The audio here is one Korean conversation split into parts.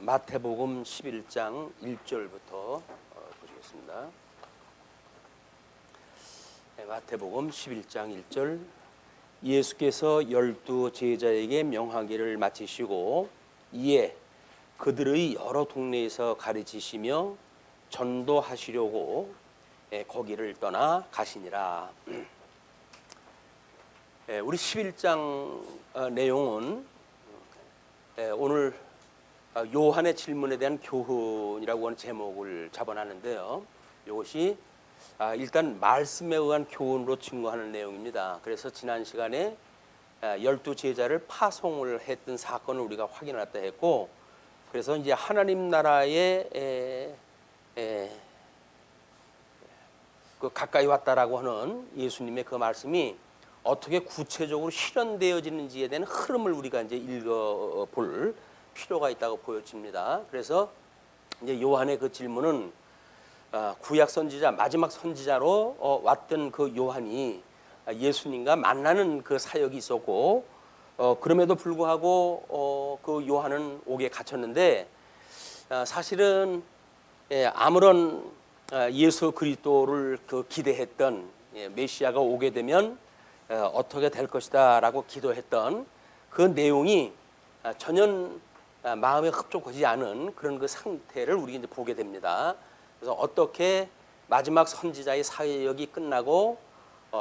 마태복음 11장 1절부터 보시겠습니다. 마태복음 11장 1절. 예수께서 12 제자에게 명하기를 마치시고 이에 그들의 여러 동네에서 가르치시며 전도하시려고 거기를 떠나 가시니라. 우리 11장 내용은 오늘 요한의 질문에 대한 교훈이라고 하는 제목을 잡아놨는데요. 이것이 일단 말씀에 의한 교훈으로 증거하는 내용입니다. 그래서 지난 시간에 12 제자를 파송을 했던 사건을 우리가 확인했다 했고, 그래서 이제 하나님 나라에 그 가까이 왔다라고 하는 예수님의 그 말씀이 어떻게 구체적으로 실현되어지는지에 대한 흐름을 우리가 이제 읽어볼 필요가 있다고 보여집니다. 그래서 이제 요한의 그 질문은 구약 선지자 마지막 선지자로 왔던 그 요한이 예수님과 만나는 그 사역이 있었고, 그럼에도 불구하고 그 요한은 옥에 갇혔는데, 사실은 아무런 예수 그리스도를 그 기대했던 메시아가 오게 되면 어떻게 될 것이다라고 기도했던 그 내용이 전혀 마음에 흡족하지 않은 그런 그 상태를 우리가 이제 보게 됩니다. 그래서 어떻게 마지막 선지자의 사역이 끝나고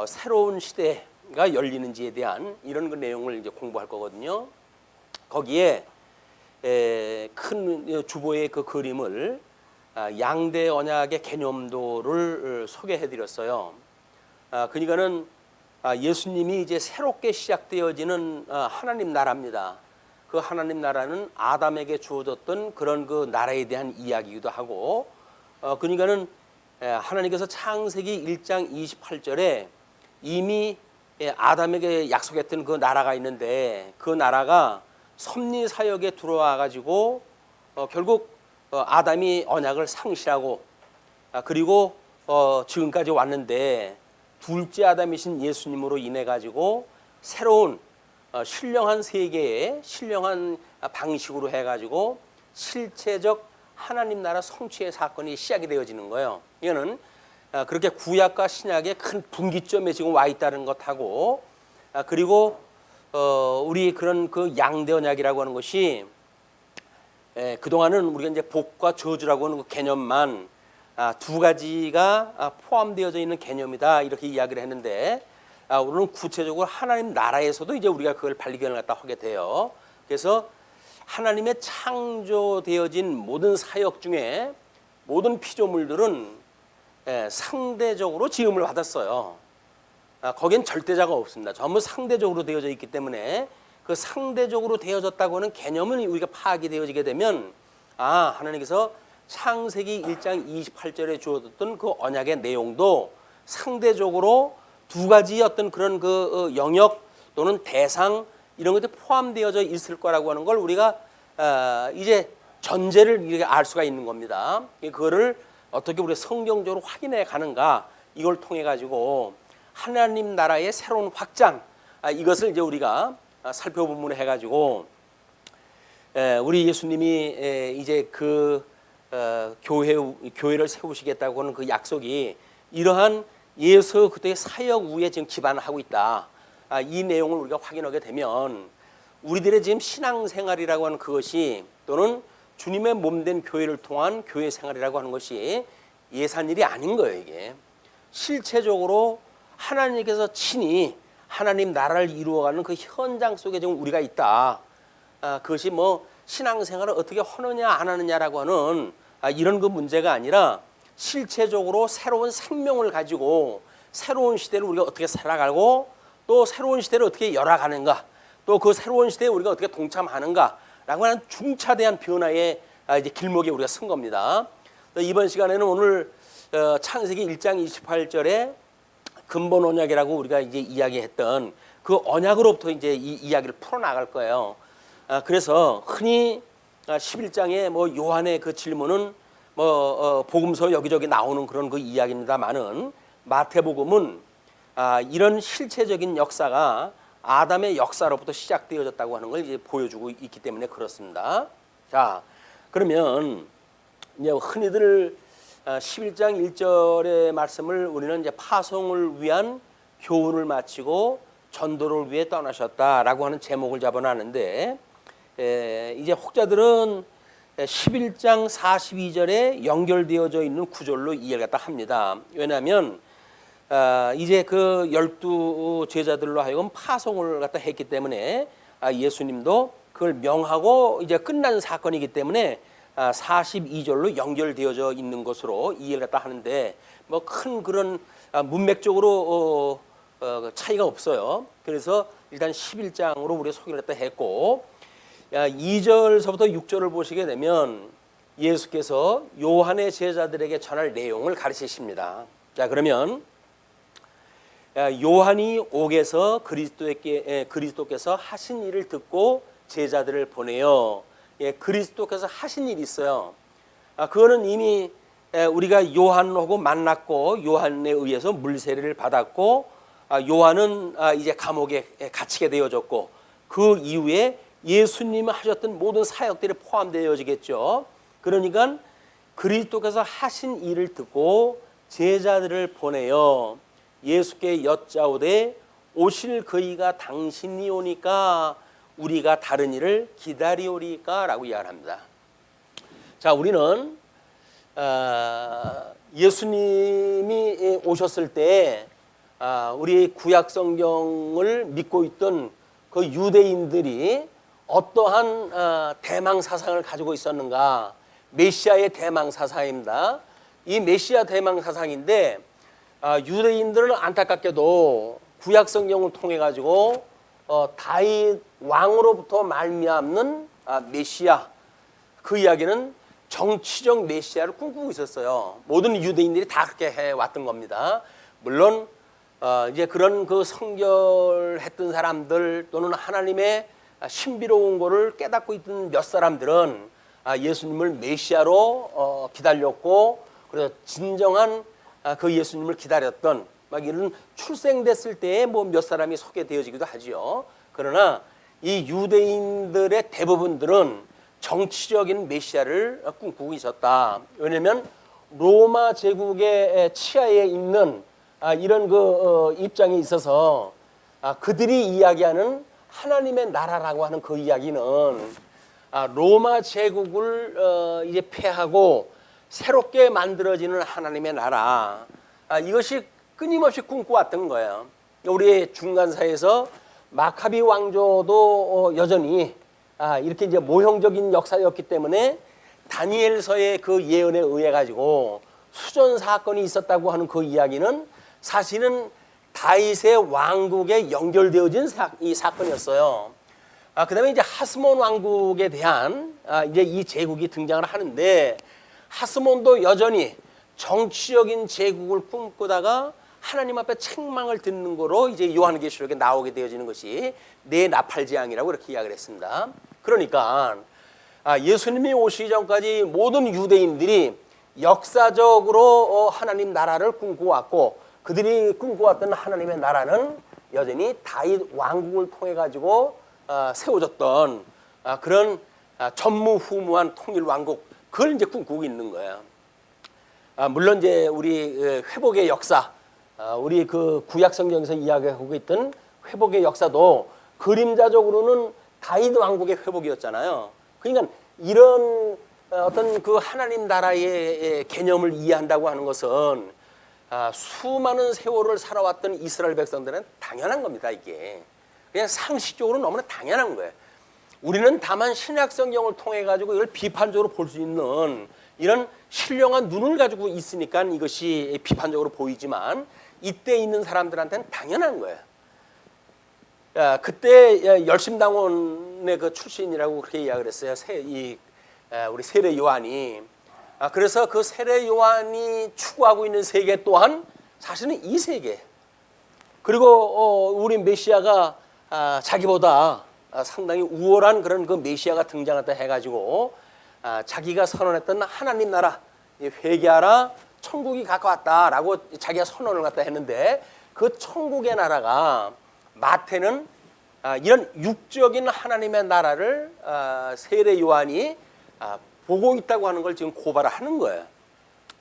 새로운 시대가 열리는지에 대한 이런 그 내용을 이제 공부할 거거든요. 거기에 큰 주보의 그 그림을 양대 언약의 개념도를 소개해 드렸어요. 그러니까는 예수님이 이제 새롭게 시작되어지는 하나님 나라입니다. 그 하나님 나라는 아담에게 주어졌던 그런 그 나라에 대한 이야기이기도 하고, 그러니까는 하나님께서 창세기 1장 28절에 이미 아담에게 약속했던 그 나라가 있는데, 그 나라가 섭리 사역에 들어와 가지고 결국 아담이 언약을 상실하고 그리고 지금까지 왔는데, 둘째 아담이신 예수님으로 인해 가지고 새로운 신령한 세계에 신령한 방식으로 해가지고 실체적 하나님 나라 성취의 사건이 시작이 되어지는 거예요. 이거는 그렇게 구약과 신약의 큰 분기점에 지금 와 있다는 것하고, 그리고 우리 그런 그 양대 언약이라고 하는 것이 그동안은 우리가 이제 복과 저주라고 하는 그 개념만 두 가지가 포함되어져 있는 개념이다 이렇게 이야기를 했는데, 오늘은 구체적으로 하나님 나라에서도 이제 우리가 그걸 발견을 갖다 하게 돼요. 그래서 하나님의 창조되어진 모든 사역 중에 모든 피조물들은 상대적으로 지음을 받았어요. 거기엔 절대자가 없습니다. 전부 상대적으로 되어져 있기 때문에 그 상대적으로 되어졌다고 하는 개념을 우리가 파악이 되어지게 되면, 하나님께서 창세기 1장 28절에 주어졌던 그 언약의 내용도 상대적으로 두 가지 어떤 그런 그 영역 또는 대상 이런 것들이 포함되어져 있을 거라고 하는 걸 우리가 이제 전제를 이렇게 알 수가 있는 겁니다. 그거를 어떻게 우리가 성경적으로 확인해 가는가, 이걸 통해 가지고 하나님 나라의 새로운 확장, 이것을 이제 우리가 살펴보면 해 가지고 우리 예수님이 이제 그 교회를 세우시겠다고 하는 그 약속이 이러한 예수 그때의 사역 위에 지금 기반하고 있다. 이 내용을 우리가 확인하게 되면 우리들의 지금 신앙생활이라고 하는 그것이, 또는 주님의 몸된 교회를 통한 교회 생활이라고 하는 것이 예산일이 아닌 거예요. 이게 실체적으로 하나님께서 친히 하나님 나라를 이루어가는 그 현장 속에 지금 우리가 있다. 그것이 뭐 신앙생활을 어떻게 하느냐 안 하느냐라고 하는 이런 그 문제가 아니라, 실체적으로 새로운 생명을 가지고 새로운 시대를 우리가 어떻게 살아가고 또 새로운 시대를 어떻게 열어가는가, 또 그 새로운 시대에 우리가 어떻게 동참하는가라고 하는 중차대한 변화의 이제 길목에 우리가 선 겁니다. 이번 시간에는 오늘 창세기 1장 28절에 근본 언약이라고 우리가 이제 이야기했던 그 언약으로부터 이제 이 이야기를 풀어나갈 거예요. 그래서 흔히 11장에 뭐 요한의 그 질문은 복음서 여기저기 나오는 그런 그 이야기입니다만은, 마태복음은 이런 실체적인 역사가 아담의 역사로부터 시작되어졌다고 하는 걸 이제 보여주고 있기 때문에 그렇습니다. 자, 그러면 이제 흔히들 11장 1절의 말씀을 우리는 이제 파송을 위한 교훈을 마치고 전도를 위해 떠나셨다라고 하는 제목을 잡아놨는데, 이제 혹자들은 11장 42절에 연결되어져 있는 구절로 이해를 갖다 합니다. 왜냐하면 이제 그 12 제자들로 하여금 파송을 갖다 했기 때문에 예수님도 그걸 명하고 이제 끝난 사건이기 때문에 42절로 연결되어져 있는 것으로 이해를 갖다 하는데, 뭐 큰 그런 문맥적으로 차이가 없어요. 그래서 일단 11장으로 우리가 소개를 갖다 했고, 2절서부터 6절을 보시게 되면 예수께서 요한의 제자들에게 전할 내용을 가르치십니다. 자, 그러면 요한이 옥에서 그리스도께서 하신 일을 듣고 제자들을 보내요. 그리스도께서 하신 일이 있어요. 그거는 이미 우리가 요한하고 만났고 요한에 의해서 물세례를 받았고, 요한은 이제 감옥에 갇히게 되어졌고, 그 이후에 예수님이 하셨던 모든 사역들이 포함되어지겠죠. 그러니까 그리스도께서 하신 일을 듣고 제자들을 보내요. 예수께 여짜오되 오실 그이가 당신이 오니까 우리가 다른 일을 기다리오리까 라고 이야기합니다. 자, 우리는 예수님이 오셨을 때 우리 구약 성경을 믿고 있던 그 유대인들이 어떠한 대망 사상을 가지고 있었는가? 메시아의 대망 사상입니다. 이 메시아 대망 사상인데, 유대인들은 안타깝게도 구약 성경을 통해 가지고 다윗 왕으로부터 말미암는 메시아, 그 이야기는 정치적 메시아를 꿈꾸고 있었어요. 모든 유대인들이 다 그렇게 해왔던 겁니다. 물론 이제 그런 그 성결했던 사람들 또는 하나님의 신비로운 것을 깨닫고 있던 몇 사람들은 예수님을 메시아로 기다렸고, 그래서 진정한 그 예수님을 기다렸던 막 이런 출생됐을 때에 뭐 몇 사람이 소개되어지기도 하지요. 그러나 이 유대인들의 대부분들은 정치적인 메시아를 꿈꾸고 있었다. 왜냐하면 로마 제국의 치하에 있는 이런 그 입장에 있어서 그들이 이야기하는 하나님의 나라라고 하는 그 이야기는 로마 제국을 이제 폐하고 새롭게 만들어지는 하나님의 나라, 이것이 끊임없이 꿈꿔왔던 거예요. 우리 중간사에서 마카비 왕조도 여전히 이렇게 이제 모형적인 역사였기 때문에 다니엘서의 그 예언에 의해 가지고 수전 사건이 있었다고 하는 그 이야기는 사실은 다윗의 왕국에 연결되어진 이 사건이었어요. 그다음에 이제 하스몬 왕국에 대한 이제 이 제국이 등장을 하는데, 하스몬도 여전히 정치적인 제국을 꿈꾸다가 하나님 앞에 책망을 듣는 거로 이제 요한계시록에 나오게 되어지는 것이 네나팔지왕이라고 이렇게 이야기를 했습니다. 그러니까 예수님이 오시기 전까지 모든 유대인들이 역사적으로 하나님 나라를 꿈꿔왔고, 그들이 꿈꿔왔던 하나님의 나라는 여전히 다윗 왕국을 통해 가지고 세워졌던 그런 전무후무한 통일 왕국, 그걸 이제 꿈꾸고 있는 거예요. 물론 이제 우리 회복의 역사, 우리 그 구약 성경에서 이야기하고 있던 회복의 역사도 그림자적으로는 다윗 왕국의 회복이었잖아요. 그러니까 이런 어떤 그 하나님 나라의 개념을 이해한다고 하는 것은 수많은 세월을 살아왔던 이스라엘 백성들은 당연한 겁니다. 이게 그냥 상식적으로 너무나 당연한 거예요. 우리는 다만 신약 성경을 통해 가지고 이걸 비판적으로 볼 수 있는 이런 신령한 눈을 가지고 있으니까 이것이 비판적으로 보이지만, 이때 있는 사람들한테는 당연한 거예요. 그때 열심당원의 그 출신이라고 그렇게 이야기를 했어요. 우리 세례 요한이. 그래서 그 세례 요한이 추구하고 있는 세계 또한 사실은 이 세계. 그리고 우리 메시아가 자기보다 상당히 우월한 그런 그 메시아가 등장했다 해가지고 자기가 선언했던 하나님 나라, 회개하라, 천국이 가까웠다라고 자기가 선언을 갖다 했는데, 그 천국의 나라가 마태는 이런 육적인 하나님의 나라를 세례 요한이 보고 있다고 하는 걸 지금 고발을 하는 거예요.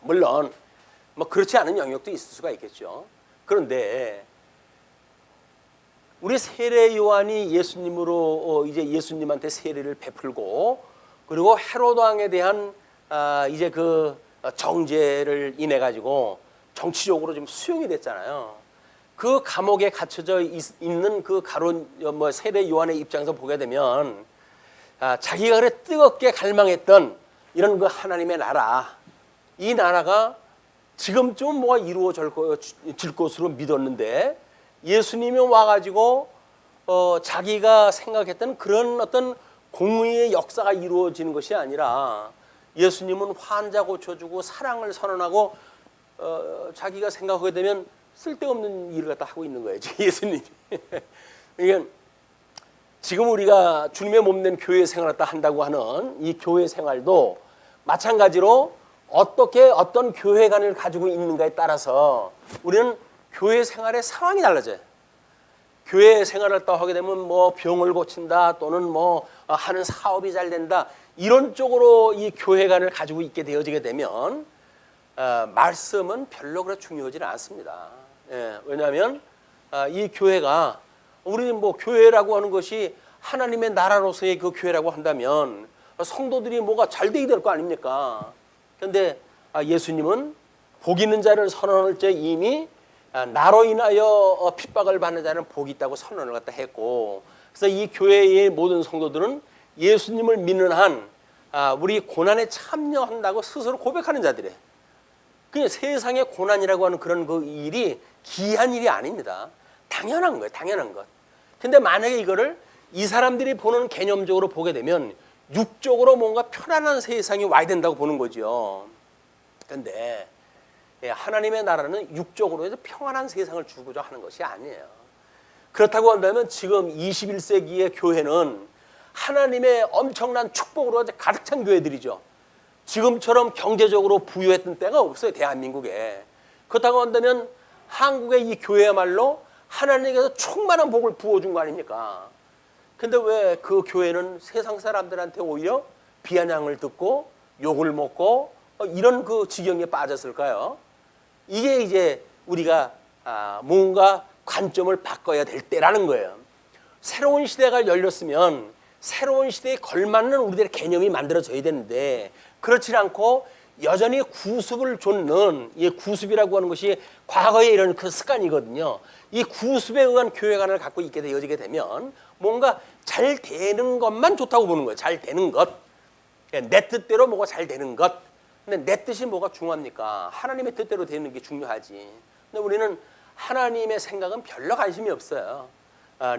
물론 뭐 그렇지 않은 영역도 있을 수가 있겠죠. 그런데 우리 세례 요한이 예수님으로 이제 예수님한테 세례를 베풀고 그리고 헤로드 왕에 대한 이제 그 정죄를 인해 가지고 정치적으로 좀 수용이 됐잖아요. 그 감옥에 갇혀져 있는 그 가론 뭐 세례 요한의 입장에서 보게 되면 자기가 그래 뜨겁게 갈망했던 이런 그 하나님의 나라, 이 나라가 지금쯤 뭐가 이루어질 것으로 믿었는데 예수님이 와가지고 자기가 생각했던 그런 어떤 공의의 역사가 이루어지는 것이 아니라 예수님은 환자 고쳐주고 사랑을 선언하고 자기가 생각하게 되면 쓸데없는 일을 갖다 하고 있는 거예요. 예수님이. 그러니까 지금 우리가 주님의 몸된 교회 생활을 갖다 한다고 하는 이 교회 생활도 마찬가지로 어떻게 어떤 교회관을 가지고 있는가에 따라서 우리는 교회 생활의 상황이 달라져요. 교회 생활을 또 하게 되면 뭐 병을 고친다 또는 뭐 하는 사업이 잘 된다 이런 쪽으로 이 교회관을 가지고 있게 되어지게 되면 말씀은 별로 그렇게 중요하지는 않습니다. 왜냐하면 이 교회가 우리 뭐 교회라고 하는 것이 하나님의 나라로서의 그 교회라고 한다면 성도들이 뭐가 잘 되어야 될 거 아닙니까? 그런데 예수님은 복 있는 자를 선언할 때 이미 나로 인하여 핍박을 받는 자는 복이 있다고 선언을 갖다 했고, 그래서 이 교회의 모든 성도들은 예수님을 믿는 한 우리 고난에 참여한다고 스스로 고백하는 자들이에요. 그냥 세상의 고난이라고 하는 그런 그 일이 기이한 일이 아닙니다. 당연한 거예요, 당연한 것. 근데 만약에 이거를 이 사람들이 보는 개념적으로 보게 되면 육적으로 뭔가 편안한 세상이 와야 된다고 보는 거죠. 그런데 하나님의 나라는 육적으로 해서 평안한 세상을 주고자 하는 것이 아니에요. 그렇다고 한다면 지금 21세기의 교회는 하나님의 엄청난 축복으로 가득 찬 교회들이죠. 지금처럼 경제적으로 부유했던 때가 없어요, 대한민국에. 그렇다고 한다면 한국의 이 교회야말로 하나님께서 충만한 복을 부어준 거 아닙니까? 근데 왜 그 교회는 세상 사람들한테 오히려 비아냥을 듣고 욕을 먹고 이런 그 지경에 빠졌을까요? 이게 이제 우리가 뭔가 관점을 바꿔야 될 때라는 거예요. 새로운 시대가 열렸으면 새로운 시대에 걸맞는 우리들의 개념이 만들어져야 되는데 그렇지 않고 여전히 구습을 좇는, 이 구습이라고 하는 것이 과거에 이런 그 습관이거든요. 이 구습에 의한 교회관을 갖고 있게 되어지게 되면 뭔가 잘 되는 것만 좋다고 보는 거예요. 잘 되는 것. 내 뜻대로 뭐가 잘 되는 것. 근데 내 뜻이 뭐가 중요합니까? 하나님의 뜻대로 되는 게 중요하지. 근데 우리는 하나님의 생각은 별로 관심이 없어요.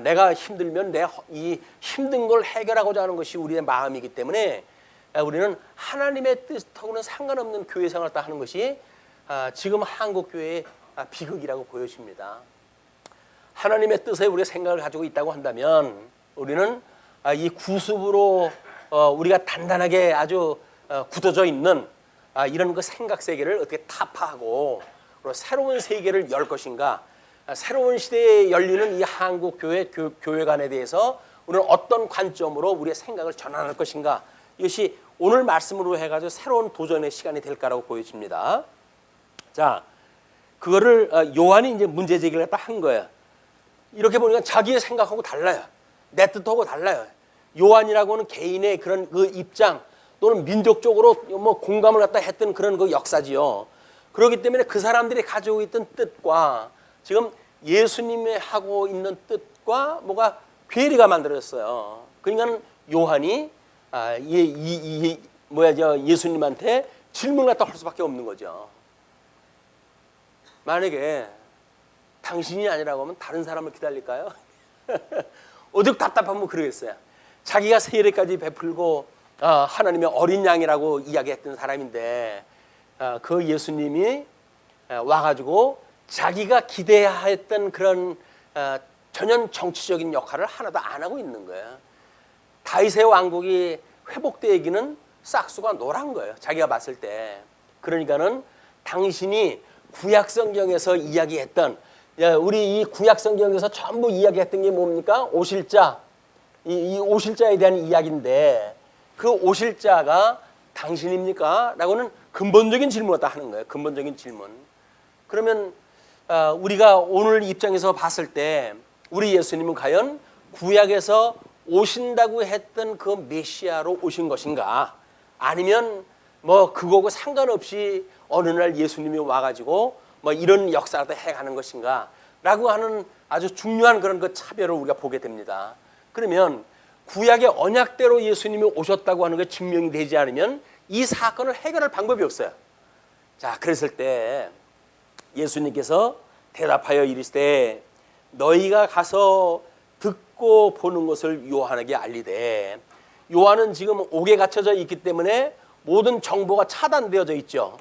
내가 힘들면 내 이 힘든 걸 해결하고자 하는 것이 우리의 마음이기 때문에 우리는 하나님의 뜻하고는 상관없는 교회 생활을 하는 것이 지금 한국 교회의 비극이라고 보여집니다. 하나님의 뜻에 우리가 생각을 가지고 있다고 한다면 우리는 이 구습으로 우리가 단단하게 아주 굳어져 있는 이런 그 생각 세계를 어떻게 타파하고 새로운 세계를 열 것인가, 새로운 시대에 열리는 이 한국 교회관에 대해서 우리는 어떤 관점으로 우리의 생각을 전환할 것인가, 이것이 오늘 말씀으로 해가지고 새로운 도전의 시간이 될까라고 보여집니다. 자, 그거를 요한이 이제 문제 제기를 딱 한 거예요. 이렇게 보니까 자기의 생각하고 달라요. 내 뜻하고 달라요. 요한이라고는 개인의 그런 그 입장 또는 민족적으로 뭐 공감을 갖다 했던 그런 그 역사지요. 그렇기 때문에 그 사람들이 가지고 있던 뜻과 지금 예수님이 하고 있는 뜻과 뭐가 괴리가 만들어졌어요. 그러니까 요한이 예수님한테 질문을 갖다 할 수밖에 없는 거죠. 만약에 당신이 아니라고 하면 다른 사람을 기다릴까요? 어떻게 답답하면 그러겠어요. 자기가 세례까지 베풀고 하나님의 어린 양이라고 이야기했던 사람인데 그 예수님이 와가지고 자기가 기대했던 그런 전혀 정치적인 역할을 하나도 안 하고 있는 거예요. 다윗의 왕국이 회복되기는 싹수가 노란 거예요. 자기가 봤을 때. 그러니까는 당신이 구약성경에서 이야기했던, 우리 이 구약성경에서 전부 이야기했던 게 뭡니까? 오실자. 이 오실자에 대한 이야기인데 그 오실자가 당신입니까? 라고는 근본적인 질문을 다 하는 거예요. 근본적인 질문. 그러면 우리가 오늘 입장에서 봤을 때 우리 예수님은 과연 구약에서 오신다고 했던 그 메시아로 오신 것인가? 아니면 뭐 그거하고 상관없이 어느 날 예수님이 와가지고 뭐 이런 역사를 해가는 것인가? 라고 하는 아주 중요한 그런 그 차별을 우리가 보게 됩니다. 그러면 구약의 언약대로 예수님이 오셨다고 하는 게 증명이 되지 않으면 이 사건을 해결할 방법이 없어요. 자, 그랬을 때 예수님께서 대답하여 이르시되 너희가 가서 듣고 보는 것을 요한에게 알리되, 요한은 지금 옥에 갇혀져 있기 때문에 모든 정보가 차단되어져 있죠.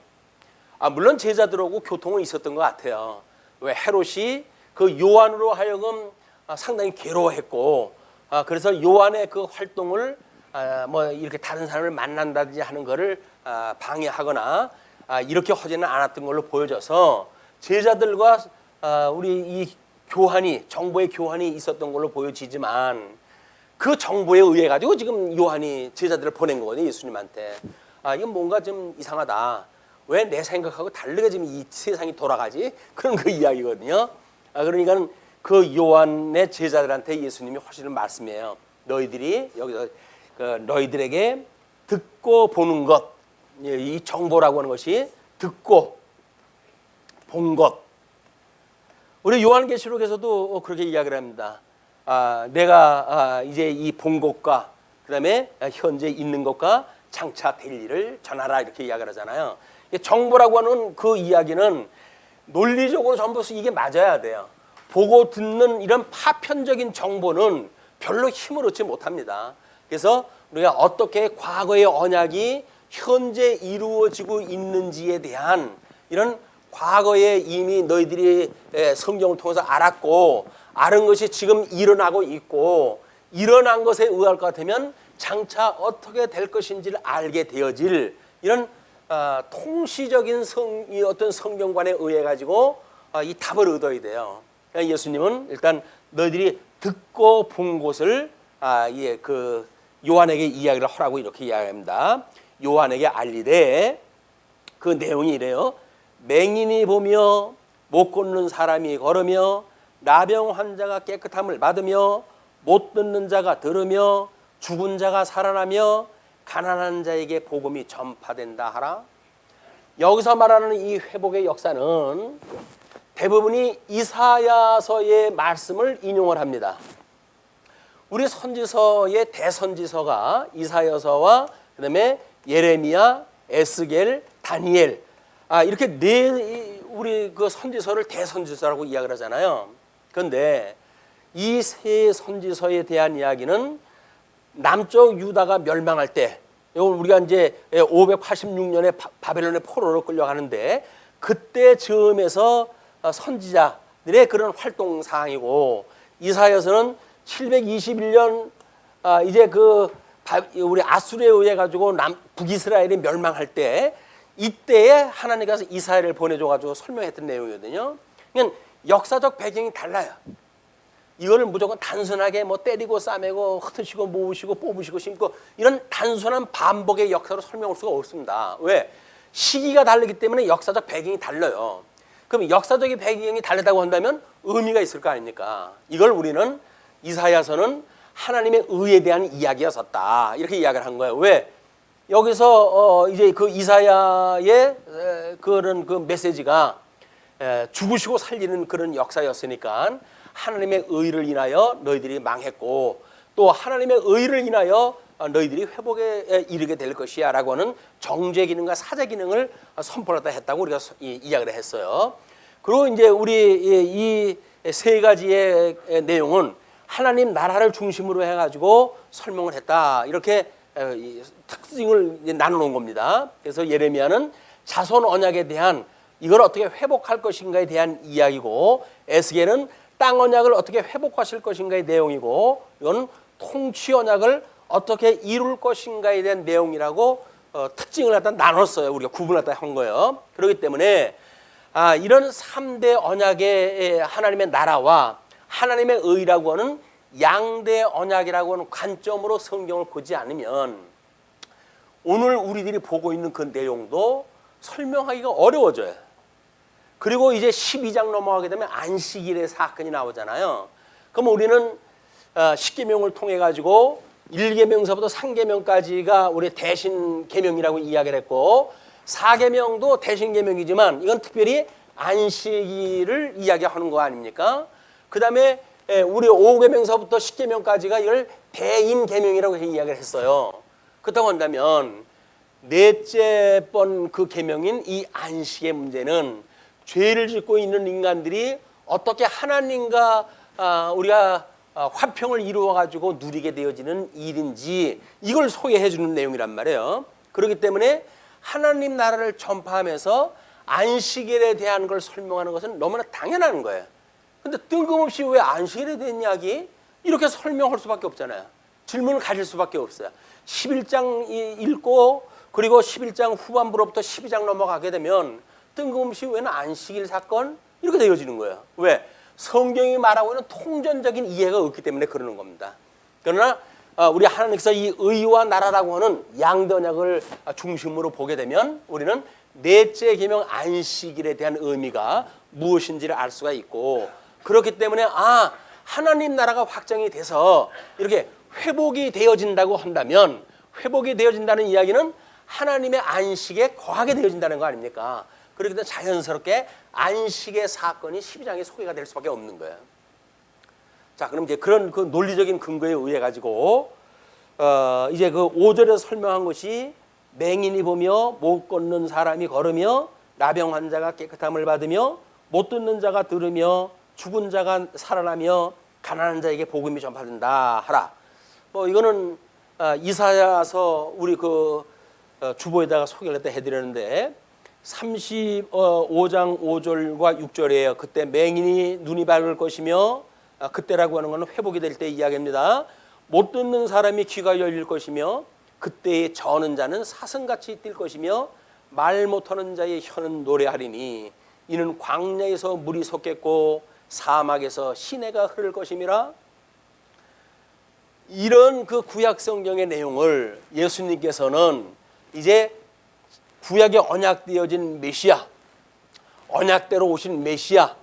물론 제자들하고 교통은 있었던 것 같아요. 왜 헤롯이 그 요한으로 하여금 상당히 괴로워했고, 그래서 요한의 그 활동을 뭐 이렇게 다른 사람을 만난다든지 하는 것을 방해하거나 이렇게 하지는 않았던 걸로 보여져서 제자들과 우리 이 교환이, 정보의 교환이 있었던 걸로 보여지지만 그 정보에 의해 가지고 지금 요한이 제자들을 보낸 거거든요. 예수님한테. 이건 뭔가 좀 이상하다. 왜 내 생각하고 다르게 지금 이 세상이 돌아가지? 그런 그 이야기거든요. 그러니까 그 요한의 제자들한테 예수님이 하시는 말씀이에요. 너희들이 여기서 너희들에게 듣고 보는 것, 이 정보라고 하는 것이 듣고 본 것. 우리 요한계시록에서도 그렇게 이야기를 합니다. 내가 이제 이 본 것과 그다음에 현재 있는 것과 장차 될 일을 전하라 이렇게 이야기를 하잖아요. 정보라고 하는 그 이야기는 논리적으로 전부 이게 맞아야 돼요. 보고 듣는 이런 파편적인 정보는 별로 힘을 얻지 못합니다. 그래서 우리가 어떻게 과거의 언약이 현재 이루어지고 있는지에 대한 이런 과거에 이미 너희들이 성경을 통해서 알았고 아는 것이 지금 일어나고 있고 일어난 것에 의할 것 같으면 장차 어떻게 될 것인지를 알게 되어질 이런 통시적인 어떤 성경관에 의해 가지고 이 답을 얻어야 돼요. 그러니까 예수님은 일단 너희들이 듣고 본 것을 그 요한에게 이야기를 하라고 이렇게 이야기합니다. 요한에게 알리되 그 내용이 이래요. 맹인이 보며 못 걷는 사람이 걸으며 나병 환자가 깨끗함을 받으며 못 듣는 자가 들으며 죽은 자가 살아나며 가난한 자에게 복음이 전파된다 하라. 여기서 말하는 이 회복의 역사는 대부분이 이사야서의 말씀을 인용을 합니다. 우리 선지서의 대선지서가 이사야서와 그다음에 예레미야, 에스겔, 다니엘 이렇게 우리 그 선지서를 대선지서라고 이야기를 하잖아요. 그런데 이 세 선지서에 대한 이야기는 남쪽 유다가 멸망할 때, 우리가 이제 586년에 바벨론의 포로로 끌려가는데 그때 즈음에서 선지자들의 그런 활동 사항이고, 이사야서는 721년 이제 우리 아수르에 의해 가지고 북이스라엘이 멸망할 때 이때에 하나님께서 이사야를 보내줘 가지고 설명했던 내용이거든요. 그러니까 역사적 배경이 달라요. 이거를 무조건 단순하게 뭐 때리고 싸매고 흩으시고 모으시고 뽑으시고 심고 이런 단순한 반복의 역사로 설명할 수가 없습니다. 왜? 시기가 다르기 때문에 역사적 배경이 달라요. 그럼 역사적인 배경이 다르다고 한다면 의미가 있을 거 아닙니까? 이걸 우리는 이사야서는 하나님의 의에 대한 이야기였었다 이렇게 이야기를 한 거예요. 왜? 여기서 이제 그 이사야의 그런 그 메시지가 죽으시고 살리는 그런 역사였으니까 하나님의 의를 인하여 너희들이 망했고 또 하나님의 의를 인하여 너희들이 회복에 이르게 될 것이야 라고 하는 정죄 기능과 사죄 기능을 선포하다 했다고 우리가 이야기를 했어요. 그리고 이제 우리 이 세 가지의 내용은 하나님 나라를 중심으로 해가지고 설명을 했다 이렇게 특징을 나눠놓은 겁니다. 그래서 예레미야는 자손 언약에 대한 이걸 어떻게 회복할 것인가에 대한 이야기고, 에스겔은 땅 언약을 어떻게 회복하실 것인가의 내용이고, 이건 통치 언약을 어떻게 이룰 것인가에 대한 내용이라고 특징을 갖다 나눴어요. 우리가 구분하다 한 거예요. 그렇기 때문에 이런 3대 언약의 하나님의 나라와 하나님의 의라고 하는 양대 언약이라고 하는 관점으로 성경을 보지 않으면 오늘 우리들이 보고 있는 그 내용도 설명하기가 어려워져요. 그리고 이제 12장 넘어가게 되면 안식일의 사건이 나오잖아요. 그럼 우리는 십계명을 통해 가지고 1계명서부터 3계명까지가 우리 대신 계명이라고 이야기를 했고 4계명도 대신 계명이지만 이건 특별히 안식일을 이야기하는 거 아닙니까? 그다음에 우리 5계명서부터 10계명까지가 이걸 대인 계명이라고 이야기를 했어요. 그렇다고 한다면 넷째 번 그 계명인 이 안식의 문제는 죄를 짓고 있는 인간들이 어떻게 하나님과 우리가 화평을 이루어 가지고 누리게 되어지는 일인지 이걸 소개해 주는 내용이란 말이에요. 그렇기 때문에 하나님 나라를 전파하면서 안식일에 대한 걸 설명하는 것은 너무나 당연한 거예요. 근데 뜬금없이 왜 안식일에 대한 이야기 이렇게 설명할 수밖에 없잖아요. 질문을 가질 수밖에 없어요. 11장 읽고 그리고 11장 후반부로부터 12장 넘어가게 되면 뜬금없이 왜는 안식일 사건 이렇게 되어지는 거예요. 왜? 성경이 말하고 있는 통전적인 이해가 없기 때문에 그러는 겁니다. 그러나 우리 하나님께서 이 의와 나라라고 하는 양대 언약을 중심으로 보게 되면 우리는 넷째 계명 안식일에 대한 의미가 무엇인지를 알 수가 있고 그렇기 때문에 하나님 나라가 확정이 돼서 이렇게 회복이 되어진다고 한다면 회복이 되어진다는 이야기는 하나님의 안식에 거하게 되어진다는 거 아닙니까? 그렇기 때문에 자연스럽게 안식의 사건이 12장에 소개가 될 수밖에 없는 거예요. 자, 그럼 이제 그런 그 논리적인 근거에 의해 가지고 이제 그 5절에서 설명한 것이 맹인이 보며 못 걷는 사람이 걸으며 나병 환자가 깨끗함을 받으며 못 듣는 자가 들으며 죽은 자가 살아나며 가난한 자에게 복음이 전파된다 하라. 뭐 이거는 이사야서 우리 그 주보에다가 소개를 해드렸는데 35장 5절과 6절이에요. 그때 맹인이 눈이 밝을 것이며 그때라고 하는 것은 회복이 될 때 이야기입니다. 못 듣는 사람이 귀가 열릴 것이며 그때의 저는 자는 사슴같이 뛸 것이며 말 못하는 자의 혀는 노래하리니 이는 광야에서 물이 솟겠고 사막에서 시내가 흐를 것임이라. 이런 그 구약 성경의 내용을 예수님께서는 이제 구약에 언약되어진 메시아, 언약대로 오신 메시아,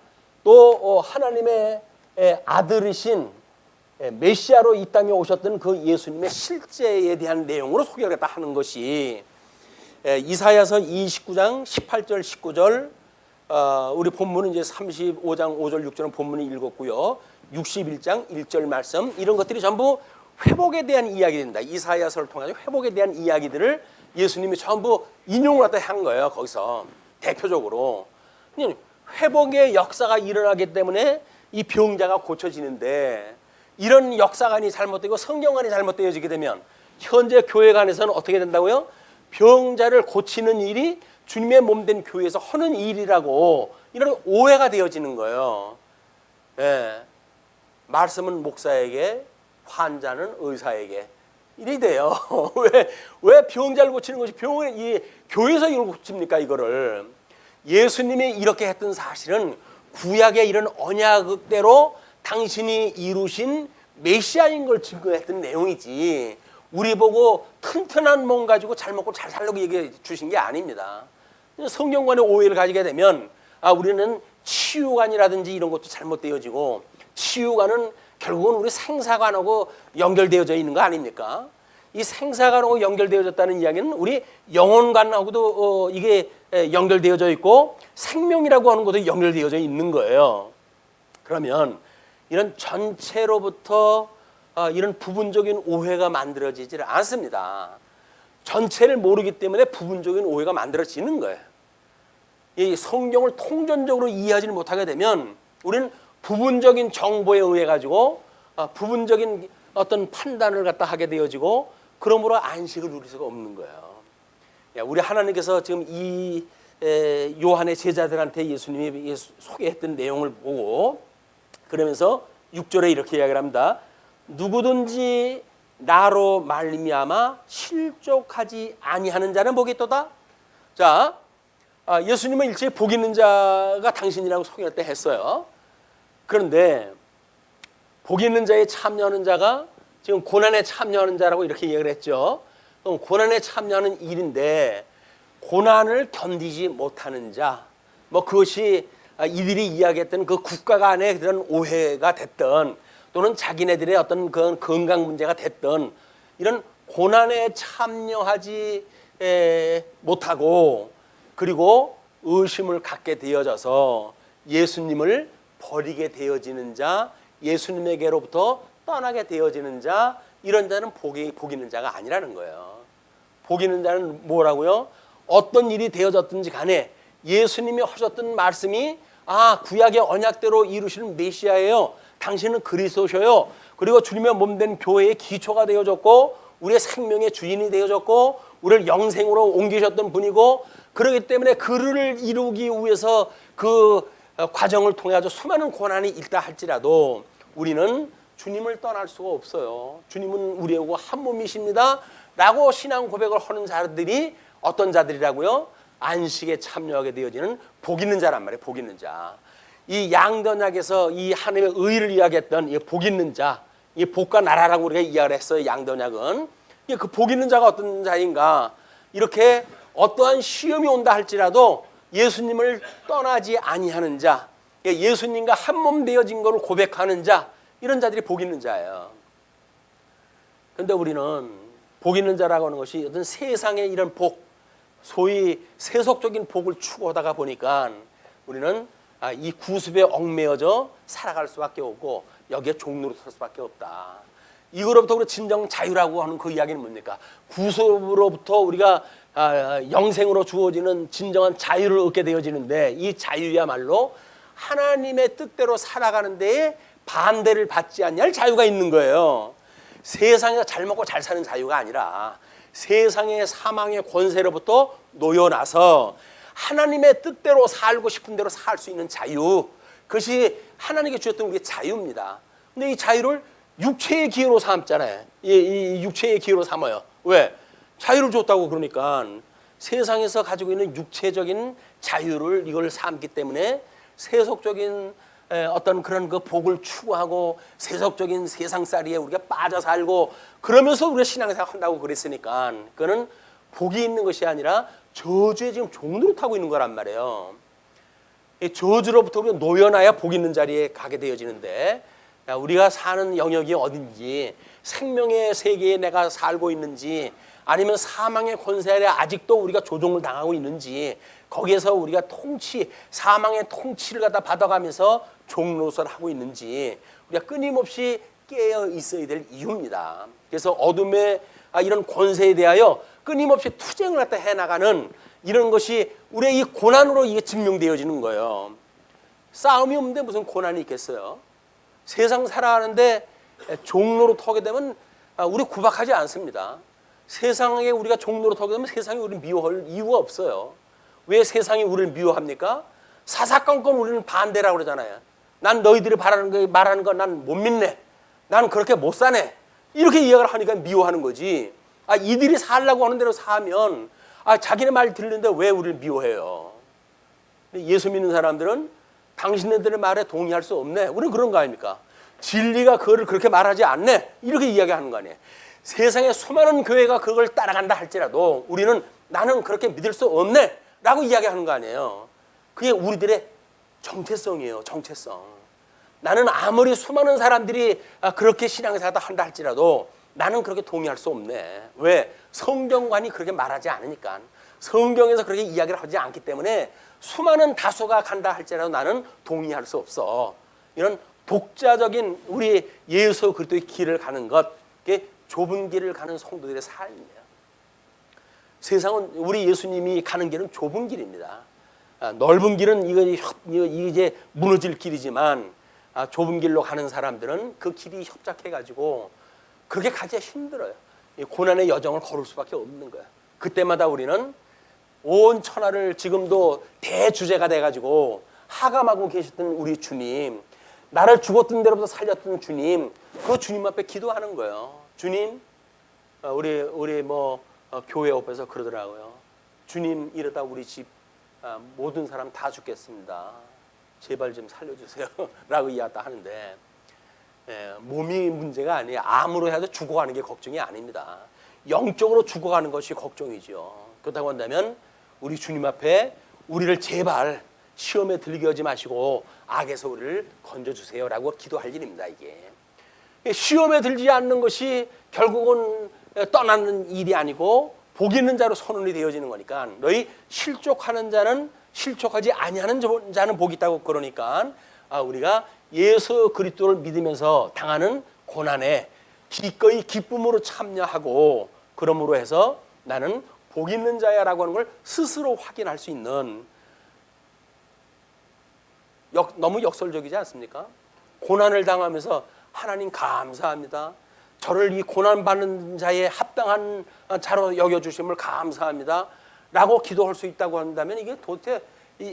또 하나님의 아들이신 메시아로 이 땅에 오셨던 그 예수님의 실제에 대한 내용으로 소개를 하는 것이 이사야서 29장 18절 19절 우리 본문은 이제 35장 5절 6절은 본문이 읽었고요. 61장 1절 말씀 이런 것들이 전부 회복에 대한 이야기입니다. 이사야서를 통해서 회복에 대한 이야기들을 예수님이 전부 인용을 한 거예요. 거기서 대표적으로 회복의 역사가 일어나기 때문에 이 병자가 고쳐지는데 이런 역사관이 잘못되고 성경관이 잘못되어지게 되면 현재 교회관에서는 어떻게 된다고요? 병자를 고치는 일이 주님의 몸된 교회에서 하는 일이라고 이런 오해가 되어지는 거예요. 예. 말씀은 목사에게, 환자는 의사에게 이래 돼요. 왜 병자를 고치는 것이 병을 이 교회에서 이걸 고칩니까? 이거를 예수님이 이렇게 했던 사실은 구약의 이런 언약대로 당신이 이루신 메시아인 걸 증거했던 내용이지 우리 보고 튼튼한 몸 가지고 잘 먹고 잘 살려고 얘기해 주신 게 아닙니다. 성경관의 오해를 가지게 되면 우리는 치유관이라든지 이런 것도 잘못되어지고 치유관은 결국은 우리 생사관하고 연결되어져 있는 거 아닙니까? 이 생사관하고 연결되어졌다는 이야기는 우리 영혼관하고도 이게 연결되어져 있고 생명이라고 하는 것도 연결되어져 있는 거예요. 그러면 이런 전체로부터 이런 부분적인 오해가 만들어지질 않습니다. 전체를 모르기 때문에 부분적인 오해가 만들어지는 거예요. 이 성경을 통전적으로 이해하지 못하게 되면 우리는 부분적인 정보에 의해 가지고 부분적인 어떤 판단을 갖다 하게 되어지고 그러므로 안식을 누릴 수가 없는 거예요. 우리 하나님께서 지금 이 요한의 제자들한테 예수님이 소개했던 내용을 보고 그러면서 6절에 이렇게 이야기를 합니다. 누구든지 나로 말미암아 실족하지 아니하는 자는 복이 있도다. 자, 예수님은 일찍 복 있는 자가 당신이라고 소개할 때 했어요. 그런데 복 있는 자에 참여하는 자가 지금 고난에 참여하는 자라고 이렇게 얘기를 했죠. 고난에 참여하는 일인데 고난을 견디지 못하는 자, 뭐 그것이 이들이 이야기했던 그 국가 간의 그런 오해가 됐던 또는 자기네들의 어떤 그 건강 문제가 됐던 이런 고난에 참여하지 못하고 그리고 의심을 갖게 되어져서 예수님을 버리게 되어지는 자, 예수님에게로부터 떠나게 되어지는 자, 이런 자는 복 있는 자가 아니라는 거예요. 복 있는 자는 뭐라고요? 어떤 일이 되어졌든지 간에 예수님이 하셨던 말씀이 구약의 언약대로 이루시는 메시아예요. 당신은 그리스도셔요. 그리고 주님의 몸된 교회의 기초가 되어졌고 우리의 생명의 주인이 되어졌고 우리를 영생으로 옮기셨던 분이고 그렇기 때문에 그를 이루기 위해서 그 과정을 통해 아주 수많은 고난이 있다 할지라도 우리는 주님을 떠날 수가 없어요. 주님은 우리하고 한 몸이십니다 라고 신앙 고백을 하는 자들이 어떤 자들이라고요? 안식에 참여하게 되어지는 복 있는 자란 말이에요. 복 있는 자. 이 양언약에서 이 하나님의 의를 이야기했던 이 복 있는 자, 이 복과 나라라고 우리가 이야기를 했어요. 양언약은. 그 복 있는 자가 어떤 자인가? 이렇게 어떠한 시험이 온다 할지라도 예수님을 떠나지 아니하는 자, 예수님과 한 몸 되어진 것을 고백하는 자, 이런 자들이 복 있는 자예요. 그런데 우리는 복 있는 자라고 하는 것이 어떤 세상의 이런 복, 소위 세속적인 복을 추구하다가 보니까 우리는 이 구습에 얽매여져 살아갈 수밖에 없고 여기에 종로로 설 수밖에 없다. 이거로부터 우리 진정 자유라고 하는 그 이야기는 뭡니까? 구습으로부터 우리가 영생으로 주어지는 진정한 자유를 얻게 되어지는데 이 자유야말로 하나님의 뜻대로 살아가는 데에 반대를 받지 않냐할 자유가 있는 거예요. 세상에서 잘 먹고 잘 사는 자유가 아니라 세상의 사망의 권세로부터 놓여나서 하나님의 뜻대로 살고 싶은 대로 살 수 있는 자유, 그것이 하나님께 주셨던 우리의 자유입니다. 근데 이 자유를 육체의 기회로 삼잖아요. 이 육체의 기회로 삼아요. 왜? 자유를 줬다고. 그러니까 세상에서 가지고 있는 육체적인 자유를 이걸 삼기 때문에 세속적인 어떤 그런 그 복을 추구하고 세속적인 세상살이에 우리가 빠져 살고 그러면서 우리가 신앙생활 한다고 그랬으니까 그거는 복이 있는 것이 아니라 저주에 지금 종로를 타고 있는 거란 말이에요. 이 저주로부터 우리가 놓여나야 복 있는 자리에 가게 되어지는데 우리가 사는 영역이 어딘지, 생명의 세계에 내가 살고 있는지, 아니면 사망의 권세 아래 아직도 우리가 조종을 당하고 있는지, 거기에서 우리가 사망의 통치를 갖다 받아가면서 종노릇을 하고 있는지 우리가 끊임없이 깨어 있어야 될 이유입니다. 그래서 어둠의 이런 권세에 대하여 끊임없이 투쟁을 갖다 해나가는 이런 것이 우리의 이 고난으로 이게 증명되어지는 거예요. 싸움이 없는데 무슨 고난이 있겠어요? 세상 살아가는데 종노릇 하게 되면 우리 구박하지 않습니다. 세상에 우리가 종노릇 하게 되면 세상이 우리를 미워할 이유가 없어요. 왜 세상이 우리를 미워합니까? 사사건건 우리는 반대라고 그러잖아요. 난 너희들이 말하는 거 난 못 믿네. 나는 그렇게 못 사네. 이렇게 이야기를 하니까 미워하는 거지. 이들이 살라고 하는 대로 사면 자기네 말 들리는데 왜 우리를 미워해요? 예수 믿는 사람들은 당신네들의 말에 동의할 수 없네. 우리는 그런 거 아닙니까? 진리가 그거를 그렇게 말하지 않네. 이렇게 이야기하는 거 아니에요. 세상에 수많은 교회가 그걸 따라간다 할지라도 우리는 나는 그렇게 믿을 수 없네 라고 이야기하는 거 아니에요. 그게 우리들의 정체성이에요. 정체성. 나는 아무리 수많은 사람들이 그렇게 신앙생활 한다 할지라도 나는 그렇게 동의할 수 없네. 왜? 성경관이 그렇게 말하지 않으니까. 성경에서 그렇게 이야기를 하지 않기 때문에 수많은 다수가 간다 할지라도 나는 동의할 수 없어. 이런 독자적인 우리 예수 그리스도의 길을 가는 것, 그게 좁은 길을 가는 성도들의 삶이에요. 세상은 우리 예수님이 가는 길은 좁은 길입니다. 넓은 길은 이제 무너질 길이지만 좁은 길로 가는 사람들은 그 길이 협착해가지고 그렇게 가기가 힘들어요. 고난의 여정을 걸을 수밖에 없는 거예요. 그때마다 우리는 온 천하를 지금도 대주제가 돼가지고 하감하고 계셨던 우리 주님, 나를 죽었던 데로부터 살렸던 주님, 그 주님 앞에 기도하는 거예요. 주님, 우리 교회 옆에서 그러더라고요. 주님, 이러다 우리 집 모든 사람 다 죽겠습니다. 제발 좀 살려주세요. 라고 이야기했다 하는데 몸이 문제가 아니에요. 암으로 해도 죽어가는 게 걱정이 아닙니다. 영적으로 죽어가는 것이 걱정이죠. 그렇다고 한다면 우리 주님 앞에 우리를 제발 시험에 들게 하지 마시고 악에서 우리를 건져주세요라고 기도할 일입니다. 이게 시험에 들지 않는 것이 결국은 떠나는 일이 아니고 복 있는 자로 선언이 되어지는 거니까, 너희 실족하는 자는 실족하지 아니하는 자는 복이 있다고. 그러니까 우리가 예수 그리스도를 믿으면서 당하는 고난에 기꺼이 기쁨으로 참여하고, 그러므로 해서 나는 복 있는 자야라고 하는 걸 스스로 확인할 수 있는, 너무 역설적이지 않습니까? 고난을 당하면서 하나님 감사합니다, 저를 이 고난받는 자에 합당한 자로 여겨주심을 감사합니다 라고 기도할 수 있다고 한다면, 이게 도대체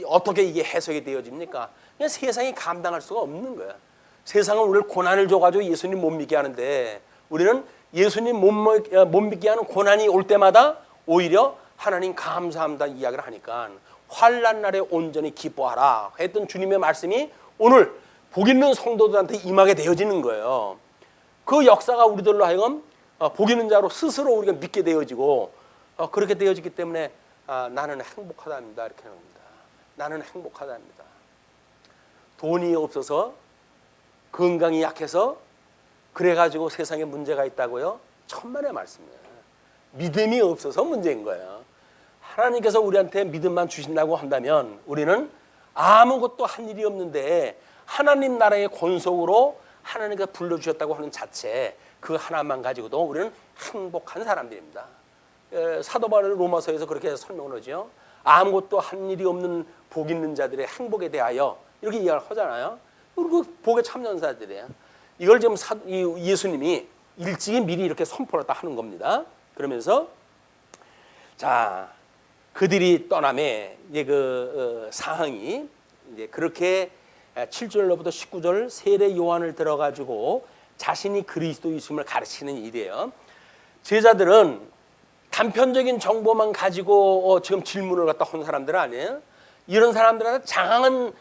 어떻게 이게 해석이 되어집니까? 그냥 세상이 감당할 수가 없는 거야. 세상은 우리를 고난을 줘가지고 예수님 못 믿게 하는데, 우리는 예수님 못 믿게 하는 고난이 올 때마다 오히려 하나님 감사합니다 이야기를 하니까, 환난 날에 온전히 기뻐하라 했던 주님의 말씀이 오늘 복 있는 성도들한테 임하게 되어지는 거예요. 그 역사가 우리들로 하여금 복 있는 자로 스스로 우리가 믿게 되어지고, 그렇게 되어지기 때문에 나는 행복하답니다 이렇게 합니다. 나는 행복하답니다. 돈이 없어서, 건강이 약해서 그래가지고 세상에 문제가 있다고요? 천만의 말씀이에요. 믿음이 없어서 문제인 거예요. 하나님께서 우리한테 믿음만 주신다고 한다면 우리는 아무것도 한 일이 없는데 하나님 나라의 권속으로 하나님께서 불러주셨다고 하는 자체, 그 하나만 가지고도 우리는 행복한 사람들입니다. 사도 바울 로마서에서 그렇게 설명을 하죠. 아무것도 한 일이 없는 복 있는 자들의 행복에 대하여 이렇게 이야기를 하잖아요. 그리고 복에 참여한 자들이에요. 이걸 지금 예수님이 일찍이 미리 이렇게 선포했다 하는 겁니다. 그러면서 자, 그들이 떠남에 이제 그 상황이 이제 그렇게 7절로부터 19절 세례 요한을 들어가지고 자신이 그리스도이심을 가르치는 일이에요. 제자들은 단편적인 정보만 가지고 지금 질문을 갖다 한 사람들 아니에요. 이런 사람들한테 장황한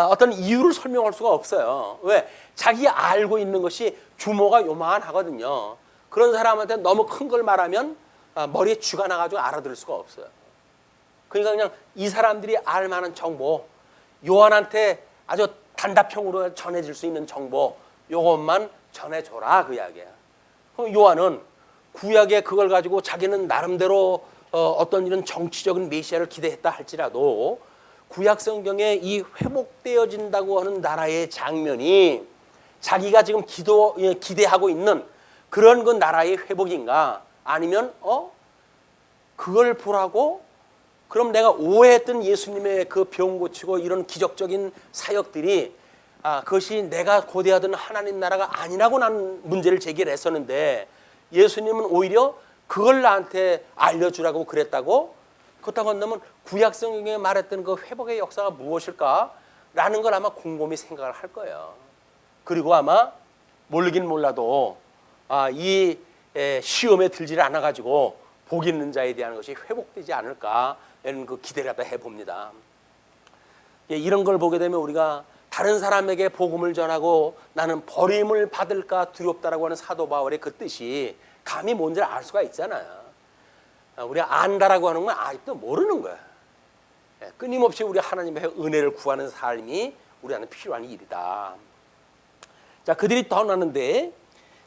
어떤 이유를 설명할 수가 없어요. 왜? 자기가 알고 있는 것이 규모가 요만하거든요. 그런 사람한테 너무 큰 걸 말하면 머리에 쥐가 나가지고 알아들을 수가 없어요. 그러니까 그냥 이 사람들이 알 만한 정보, 요한한테 아주 단답형으로 전해질 수 있는 정보, 요것만 전해줘라 그 이야기야. 그럼 요한은 구약에 그걸 가지고 자기는 나름대로 어떤 이런 정치적인 메시아를 기대했다 할지라도 구약 성경에 이 회복되어진다고 하는 나라의 장면이 자기가 지금 기대하고 있는 그런 그 나라의 회복인가, 아니면 그걸 보라고 그럼 내가 오해했던 예수님의 그 병 고치고 이런 기적적인 사역들이 그것이 내가 고대하던 하나님 나라가 아니라고 난 문제를 제기를 했었는데, 예수님은 오히려 그걸 나한테 알려주라고 그랬다고? 그렇다고 한다면 구약 성경에 말했던 그 회복의 역사가 무엇일까라는 걸 아마 곰곰이 생각을 할 거예요. 그리고 아마 모르긴 몰라도 이 시험에 들지를 않아가지고 복 있는 자에 대한 것이 회복되지 않을까 이런 그 기대를 갖다 해봅니다. 이런 걸 보게 되면 우리가 다른 사람에게 복음을 전하고 나는 버림을 받을까 두렵다라고 하는 사도 바울의 그 뜻이 감히 뭔지를 알 수가 있잖아요. 우리가 안다라고 하는 건 아직도 모르는 거야. 끊임없이 우리 하나님의 은혜를 구하는 삶이 우리한테 필요한 일이다. 자, 그들이 떠나는데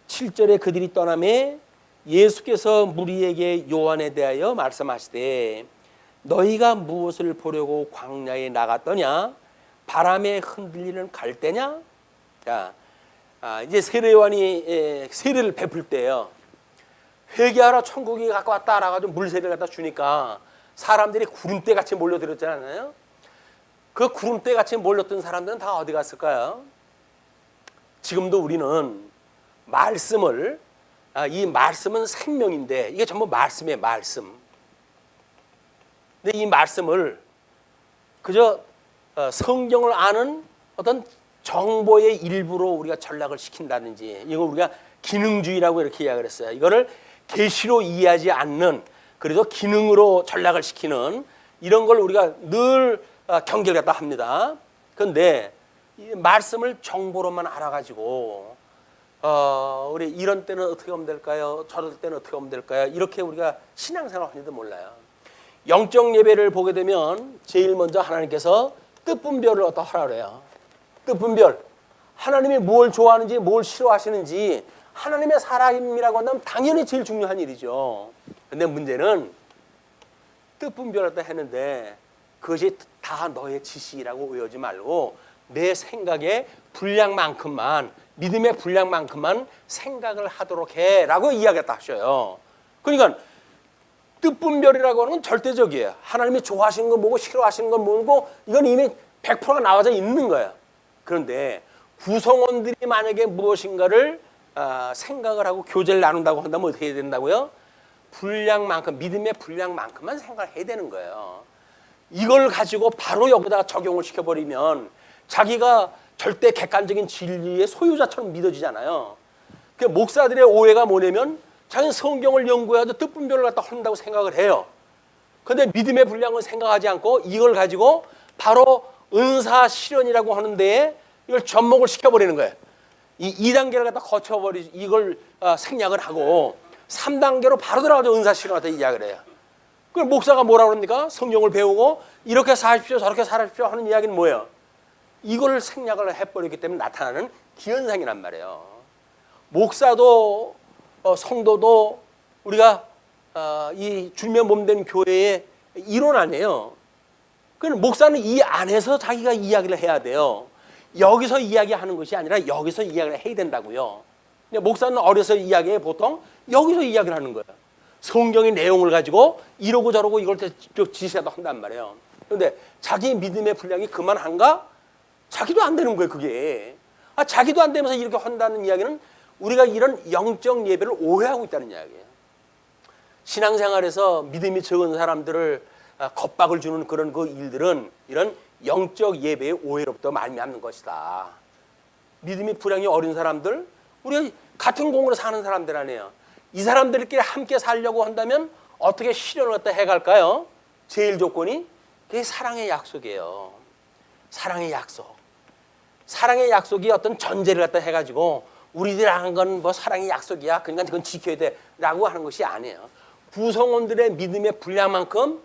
7절에 그들이 떠남에 예수께서 무리에게 요한에 대하여 말씀하시되 너희가 무엇을 보려고 광야에 나갔더냐? 바람에 흔들리는 갈대냐? 자, 이제 세례 요한이 세례를 베풀 때요, 회개하라 천국이 가까웠다라고 가지고 물세례를 갖다 주니까 사람들이 구름대 같이 몰려들었잖아요. 그 구름대 같이 몰렸던 사람들은 다 어디 갔을까요? 지금도 우리는 말씀을, 이 말씀은 생명인데 이게 전부 말씀이에요, 말씀. 근데 이 말씀을 그저 성경을 아는 어떤 정보의 일부로 우리가 전락을 시킨다든지, 이거 우리가 기능주의라고 이렇게 이야기를 했어요. 이거를 계시로 이해하지 않는, 그래도 기능으로 전락을 시키는 이런 걸 우리가 늘 경계를 갖다 합니다. 그런데 이 말씀을 정보로만 알아가지고 우리 이런 때는 어떻게 하면 될까요? 저럴 때는 어떻게 하면 될까요? 이렇게 우리가 신앙생활 하는지도 몰라요. 영적 예배를 보게 되면 제일 먼저 하나님께서 뜻분별을 어떠 하라 그래요. 뜻분별. 하나님이 뭘 좋아하는지 뭘 싫어하시는지 하나님의 사람이라고 한다면 당연히 제일 중요한 일이죠. 근데 문제는 뜻분별을 다 했는데 그것이 다 너의 지시라고 의하지 말고 내 생각의 분량만큼만, 믿음의 분량만큼만 생각을 하도록 해라고 이야기했다 하셔요. 그러니까 뜻분별이라고 하는 건 절대적이에요. 하나님이 좋아하시는 건 뭐고 싫어하시는 건 뭐고 이건 이미 100%가 나와져 있는 거예요. 그런데 구성원들이 만약에 무엇인가를 생각을 하고 교제를 나눈다고 한다면 어떻게 해야 된다고요? 분량만큼, 믿음의 분량만큼만 생각을 해야 되는 거예요. 이걸 가지고 바로 여기다가 적용을 시켜버리면 자기가 절대 객관적인 진리의 소유자처럼 믿어지잖아요. 그 목사들의 오해가 뭐냐면 자기는 성경을 연구해도 뜻분별을 갖다 한다고 생각을 해요. 그런데 믿음의 분량을 생각하지 않고 이걸 가지고 바로 은사 실현이라고 하는 데에 이걸 접목을 시켜버리는 거예요. 이 2단계를 갖다 거쳐버리지 이걸 생략을 하고 3단계로 바로 들어가서 은사 실현을 갖다 이야기를 해요. 그럼 목사가 뭐라고 합니까? 성경을 배우고 이렇게 사십시오 저렇게 살십시오 하는 이야기는 뭐예요? 이걸 생략을 해버렸기 때문에 나타나는 기현상이란 말이에요. 목사도 성도도 우리가 이 주면 몸된 교회의 일원 아니에요. 그럼 목사는 이 안에서 자기가 이야기를 해야 돼요. 여기서 이야기하는 것이 아니라 여기서 이야기를 해야 된다고요. 목사는 어려서 이야기해 보통 여기서 이야기를 하는 거예요. 성경의 내용을 가지고 이러고 저러고 이걸 지시라도 한단 말이에요. 그런데 자기 믿음의 분량이 그만한가? 자기도 안 되는 거예요, 그게. 자기도 안 되면서 이렇게 한다는 이야기는 우리가 이런 영적 예배를 오해하고 있다는 이야기예요. 신앙생활에서 믿음이 적은 사람들을 겁박을 주는 그런 그 일들은 이런 영적 예배의 오해로부터 말미암는 것이다. 믿음이 불량이 어린 사람들, 우리가 같은 공으로 사는 사람들 아니에요. 이 사람들끼리 함께 살려고 한다면 어떻게 실현을 갖다 해갈까요? 제일 조건이 그게 사랑의 약속이에요. 사랑의 약속. 사랑의 약속이 어떤 전제를 갖다 해가지고 우리들 하는 건 뭐 사랑의 약속이야. 그러니까 그건 지켜야 돼라고 하는 것이 아니에요. 구성원들의 믿음의 분량만큼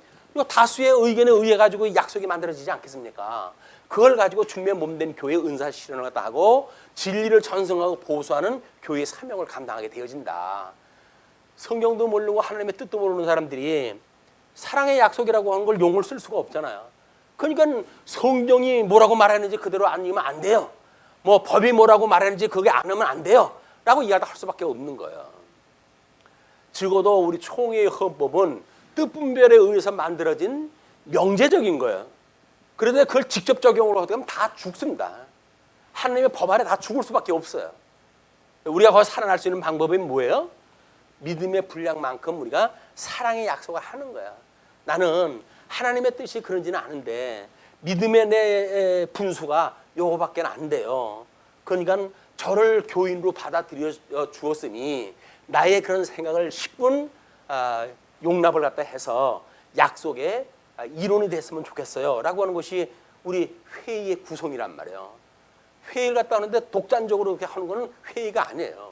다수의 의견에 의해 가지고 약속이 만들어지지 않겠습니까? 그걸 가지고 주님의 몸된 교회의 은사 실현을 갖다 하고 진리를 전승하고 보수하는 교회의 사명을 감당하게 되어진다. 성경도 모르고 하나님의 뜻도 모르는 사람들이 사랑의 약속이라고 하는 걸 용어를 쓸 수가 없잖아요. 그러니까 성경이 뭐라고 말하는지 그대로 아니면 안 돼요. 뭐 법이 뭐라고 말하는지 그게 안 하면 안 돼요. 라고 이야기할 수밖에 없는 거예요. 적어도 우리 총회의 헌법은 뜻분별에 의해서 만들어진 명제적인 거예요. 그런데 그걸 직접 적용으로 하면 다 죽습니다. 하나님의 법 아래 다 죽을 수밖에 없어요. 우리가 거기서 살아날 수 있는 방법이 뭐예요? 믿음의 분량만큼 우리가 사랑의 약속을 하는 거야. 나는 하나님의 뜻이 그런지는 아는데 믿음의 내 분수가 요거밖에 안 돼요. 그러니까 저를 교인으로 받아들여 주었으니 나의 그런 생각을 10분 용납을 갖다 해서 약속의 이론이 됐으면 좋겠어요 라고 하는 것이 우리 회의의 구성이란 말이에요. 회의를 갖다 하는데 독단적으로 그렇게 하는 거는 회의가 아니에요.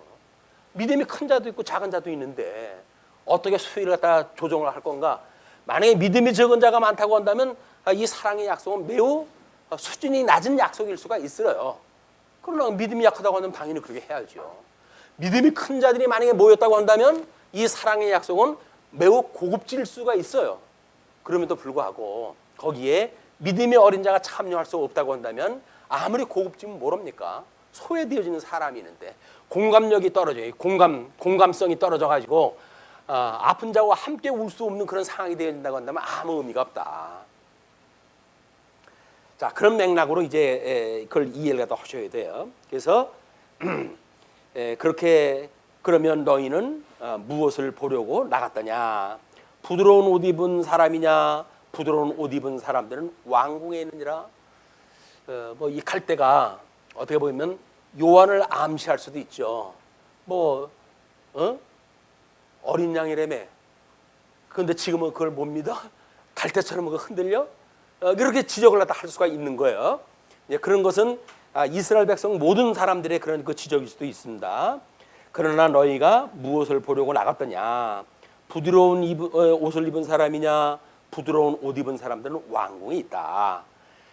믿음이 큰 자도 있고 작은 자도 있는데 어떻게 수위를 갖다 조정을 할 건가? 만약에 믿음이 적은 자가 많다고 한다면 이 사랑의 약속은 매우 수준이 낮은 약속일 수가 있어요. 그러나 믿음이 약하다고 하면 당연히 그렇게 해야죠. 믿음이 큰 자들이 만약에 모였다고 한다면 이 사랑의 약속은 매우 고급질 수가 있어요. 그럼에도 불구하고 거기에 믿음이 어린 자가 참여할 수 없다고 한다면 아무리 고급지면 모릅니까? 소외되어지는 사람이 있는데 공감력이 떨어져요. 공감성이 떨어져가지고 아픈 자와 함께 울 수 없는 그런 상황이 되어진다고 한다면 아무 의미가 없다. 자, 그런 맥락으로 이제 그걸 이해를 갖다 하셔야 돼요. 그래서 그렇게 그러면 너희는 무엇을 보려고 나갔더냐? 부드러운 옷 입은 사람이냐? 부드러운 옷 입은 사람들은 왕궁에 있느니라. 뭐 이 갈대가 어떻게 보면 요한을 암시할 수도 있죠. 뭐 어린 양이라며. 그런데 지금은 그걸 못 믿어? 갈대처럼 흔들려? 그렇게 지적을 갖다 할 수가 있는 거예요. 그런 것은 이스라엘 백성 모든 사람들의 그런 그 지적일 수도 있습니다. 그러나 너희가 무엇을 보려고 나갔더냐? 부드러운 옷을 입은 사람이냐? 부드러운 옷 입은 사람들은 왕궁에 있다.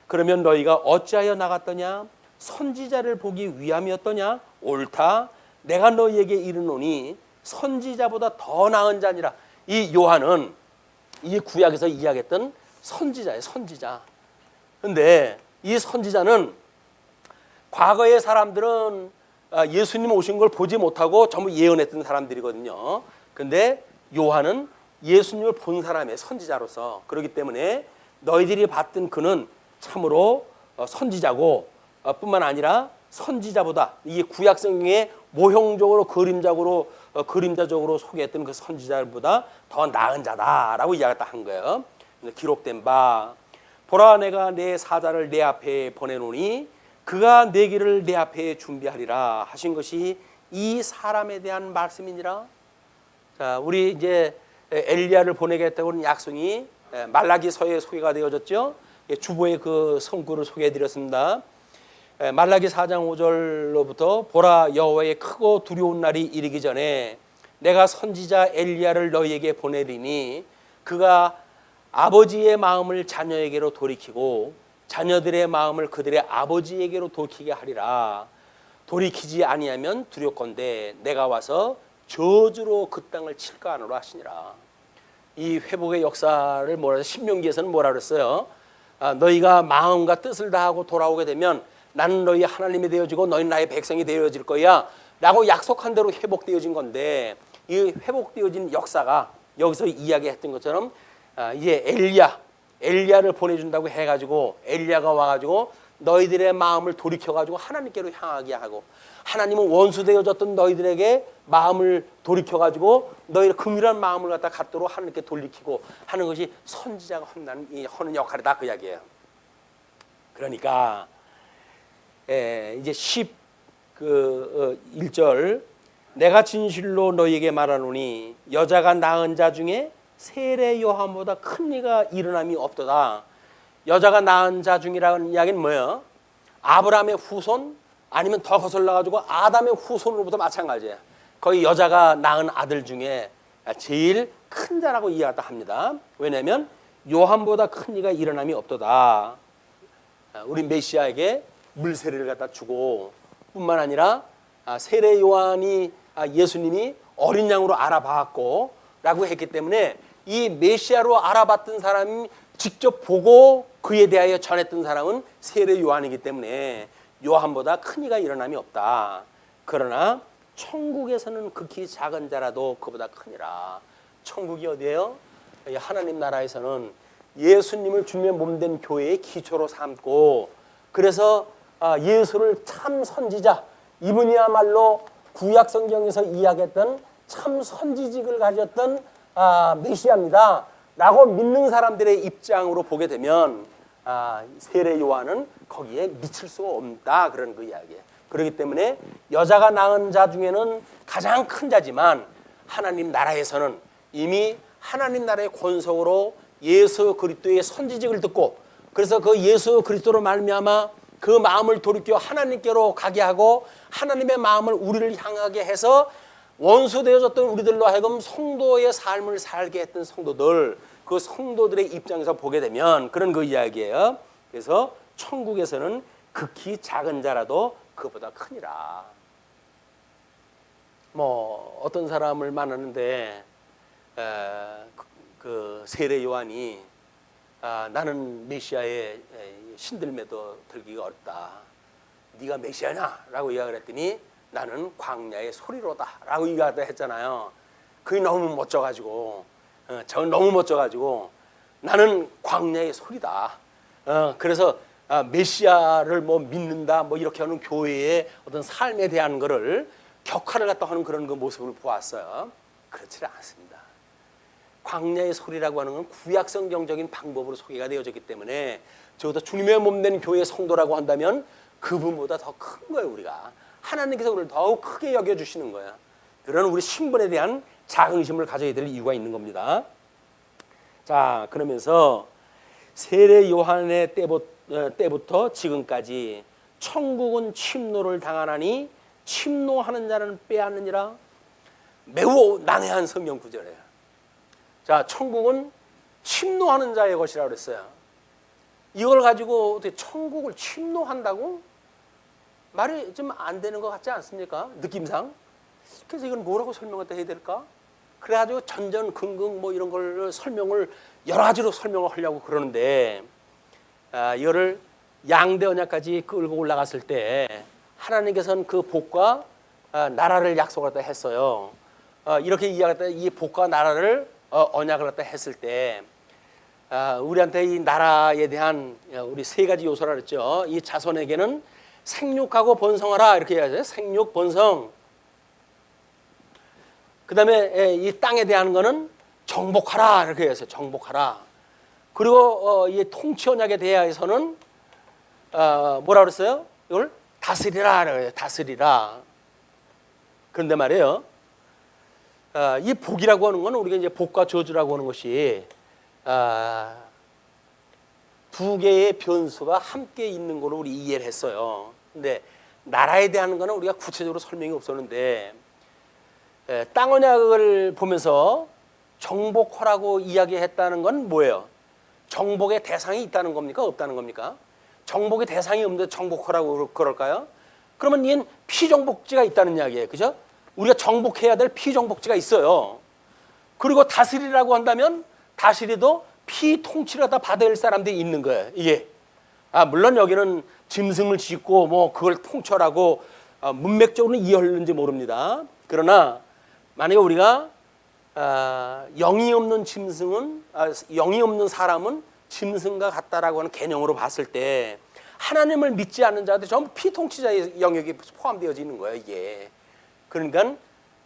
그러면 너희가 어찌하여 나갔더냐? 선지자를 보기 위함이었더냐? 옳다. 내가 너희에게 이르노니 선지자보다 더 나은 자니라. 이 요한은 이 구약에서 이야기했던 선지자예요. 선지자. 근데 이 선지자는 과거의 사람들은 예수님 오신 걸 보지 못하고 전부 예언했던 사람들이거든요. 근데 요한은 예수님을 본 사람의 선지자로서, 그렇기 때문에 너희들이 봤던 그는 참으로 선지자고, 뿐만 아니라 선지자보다, 이게 구약 성경에 모형적으로 그림자적으로 소개했던 그 선지자보다 더 나은 자다라고 이야기한 거예요. 기록된 바, 보라 내가 내 사자를 내 앞에 보내노니 그가 내 길을 내 앞에 준비하리라 하신 것이 이 사람에 대한 말씀이니라. 자, 우리 이제 엘리야를 보내겠다고 하는 약속이 말라기서에 소개가 되어졌죠. 주보의 그 성구를 소개해 드렸습니다. 말라기 4장 5절로부터 보라 여호와의 크고 두려운 날이 이르기 전에 내가 선지자 엘리야를 너희에게 보내리니 그가 아버지의 마음을 자녀에게로 돌이키고 자녀들의 마음을 그들의 아버지에게로 돌이키게 하리라. 돌이키지 아니하면 두렵건대 내가 와서 저주로 그 땅을 칠까 하노라 하시니라. 이 회복의 역사를 뭐라 신명기에서는 뭐라 그랬어요? 너희가 마음과 뜻을 다하고 돌아오게 되면 나는 너희 하나님이 되어지고 너희는 나의 백성이 되어질 거야 라고 약속한 대로 회복되어진 건데, 이 회복되어진 역사가 여기서 이야기했던 것처럼 이제 엘리야를 보내준다고 해가지고 엘리야가 와가지고 너희들의 마음을 돌이켜가지고 하나님께로 향하게 하고, 하나님은 원수되어졌던 너희들에게 마음을 돌이켜가지고 너희의 긍휼한 마음을 갖도록 하나님께 돌리키고 하는 것이 선지자가 하는 역할이다, 그 이야기예요. 그러니까 이제 1절 내가 진실로 너희에게 말하노니 여자가 낳은 자 중에 세례 요한보다 큰 이가 일어남이 없도다. 여자가 낳은 자 중이라는 이야기는 뭐예요? 아브라함의 후손 아니면 더 거슬러가지고 아담의 후손으로부터 마찬가지예요. 거의 여자가 낳은 아들 중에 제일 큰 자라고 이야기합니다. 왜냐하면 요한보다 큰 이가 일어남이 없도다. 우리 메시아에게 물세례를 갖다 주고, 뿐만 아니라 세례 요한이 예수님이 어린 양으로 알아봤고 라고 했기 때문에 이 메시아로 알아봤던 사람이 직접 보고 그에 대하여 전했던 사람은 세례 요한이기 때문에 요한보다 큰 이가 일어남이 없다. 그러나 천국에서는 극히 작은 자라도 그보다 크니라. 천국이 어디예요? 하나님 나라에서는 예수님을 주님의 몸된 교회의 기초로 삼고, 그래서 예수를 참 선지자, 이분이야말로 구약 성경에서 이야기했던 참 선지직을 가졌던 메시아입니다 라고 믿는 사람들의 입장으로 보게 되면 세례 요한은 거기에 미칠 수가 없다, 그런 그 이야기예요. 그렇기 때문에 여자가 낳은 자 중에는 가장 큰 자지만 하나님 나라에서는 이미 하나님 나라의 권속으로 예수 그리스도의 선지직을 듣고, 그래서 그 예수 그리스도로 말미암아 그 마음을 돌이켜 하나님께로 가게 하고 하나님의 마음을 우리를 향하게 해서 원수 되어졌던 우리들로 하여금 성도의 삶을 살게 했던 성도들, 그 성도들의 입장에서 보게 되면 그런 그 이야기예요. 그래서 천국에서는 극히 작은 자라도 그보다 크니라. 뭐 어떤 사람을 만나는데 그 세례 요한이 나는 메시아의 신들매도 들기가 어렵다. 네가 메시아냐? 라고 이야기를 했더니 나는 광야의 소리로다 라고 이야기했잖아요. 그게 너무 멋져가지고 너무 멋져가지고 나는 광야의 소리다. 그래서 메시아를 뭐 믿는다 뭐 이렇게 하는 교회의 어떤 삶에 대한 거를 격화를 갖다 하는 그런 그 모습을 보았어요. 그렇지 않습니다. 광야의 소리라고 하는 건 구약 성경적인 방법으로 소개가 되어졌기 때문에 적어도 주님의 몸된 교회의 성도라고 한다면 그분보다 더 큰 거예요. 우리가 하나님께서 우리를 더욱 크게 여겨주시는 거예요. 그런 우리 신분에 대한 자긍심을 가져야 될 이유가 있는 겁니다. 자, 그러면서 세례 요한의 때부터 지금까지 천국은 침노를 당하나니 침노하는 자는 빼앗느니라. 매우 난해한 성경 구절이에요. 자, 천국은 침노하는 자의 것이라고 그랬어요. 이걸 가지고 어떻게 천국을 침노한다고? 말이 좀 안 되는 것 같지 않습니까? 느낌상. 그래서 이건 뭐라고 설명을 해야 될까? 그래가지고 전전긍긍 뭐 이런 걸 설명을 여러 가지로 설명을 하려고 그러는데, 이거를 양대 언약까지 끌고 올라갔을 때 하나님께서는 그 복과 나라를 약속을 갖다 했어요. 이렇게 이야기했다. 이 복과 나라를 언약을 갖다 했을 때 우리한테 이 나라에 대한 우리 세 가지 요소라 그랬죠. 이 자손에게는 생육하고 번성하라 이렇게 해야죠. 생육, 번성. 그 다음에 이 땅에 대한 거는 정복하라 이렇게 해서 정복하라. 그리고 이 통치 언약에 대해서는 뭐라 그랬어요? 이걸 다스리라 그래요. 다스리라. 그런데 말이에요. 이 복이라고 하는 건 우리가 이제 복과 저주라고 하는 것이 두 개의 변수가 함께 있는 걸로 우리 이해를 했어요. 근데 나라에 대한 거는 우리가 구체적으로 설명이 없었는데 땅 언약을 보면서 정복하라고 이야기했다는 건 뭐예요? 정복의 대상이 있다는 겁니까? 없다는 겁니까? 정복의 대상이 없는데 정복하라고 그럴까요? 그러면 이건 피정복지가 있다는 이야기예요. 그죠? 우리가 정복해야 될 피정복지가 있어요. 그리고 다스리라고 한다면 다스리도 피통치를 다 받아야 할 사람들이 있는 거예요. 이게 물론 여기는 짐승을 짓고 뭐 그걸 통철하고 문맥적으로는 이해하는지 모릅니다. 그러나 만약에 우리가 영이 없는 짐승은 영이 없는 사람은 짐승과 같다라고 하는 개념으로 봤을 때 하나님을 믿지 않는 자들 전부 피통치자의 영역이 포함되어져 있는 거예요. 이게 그러니까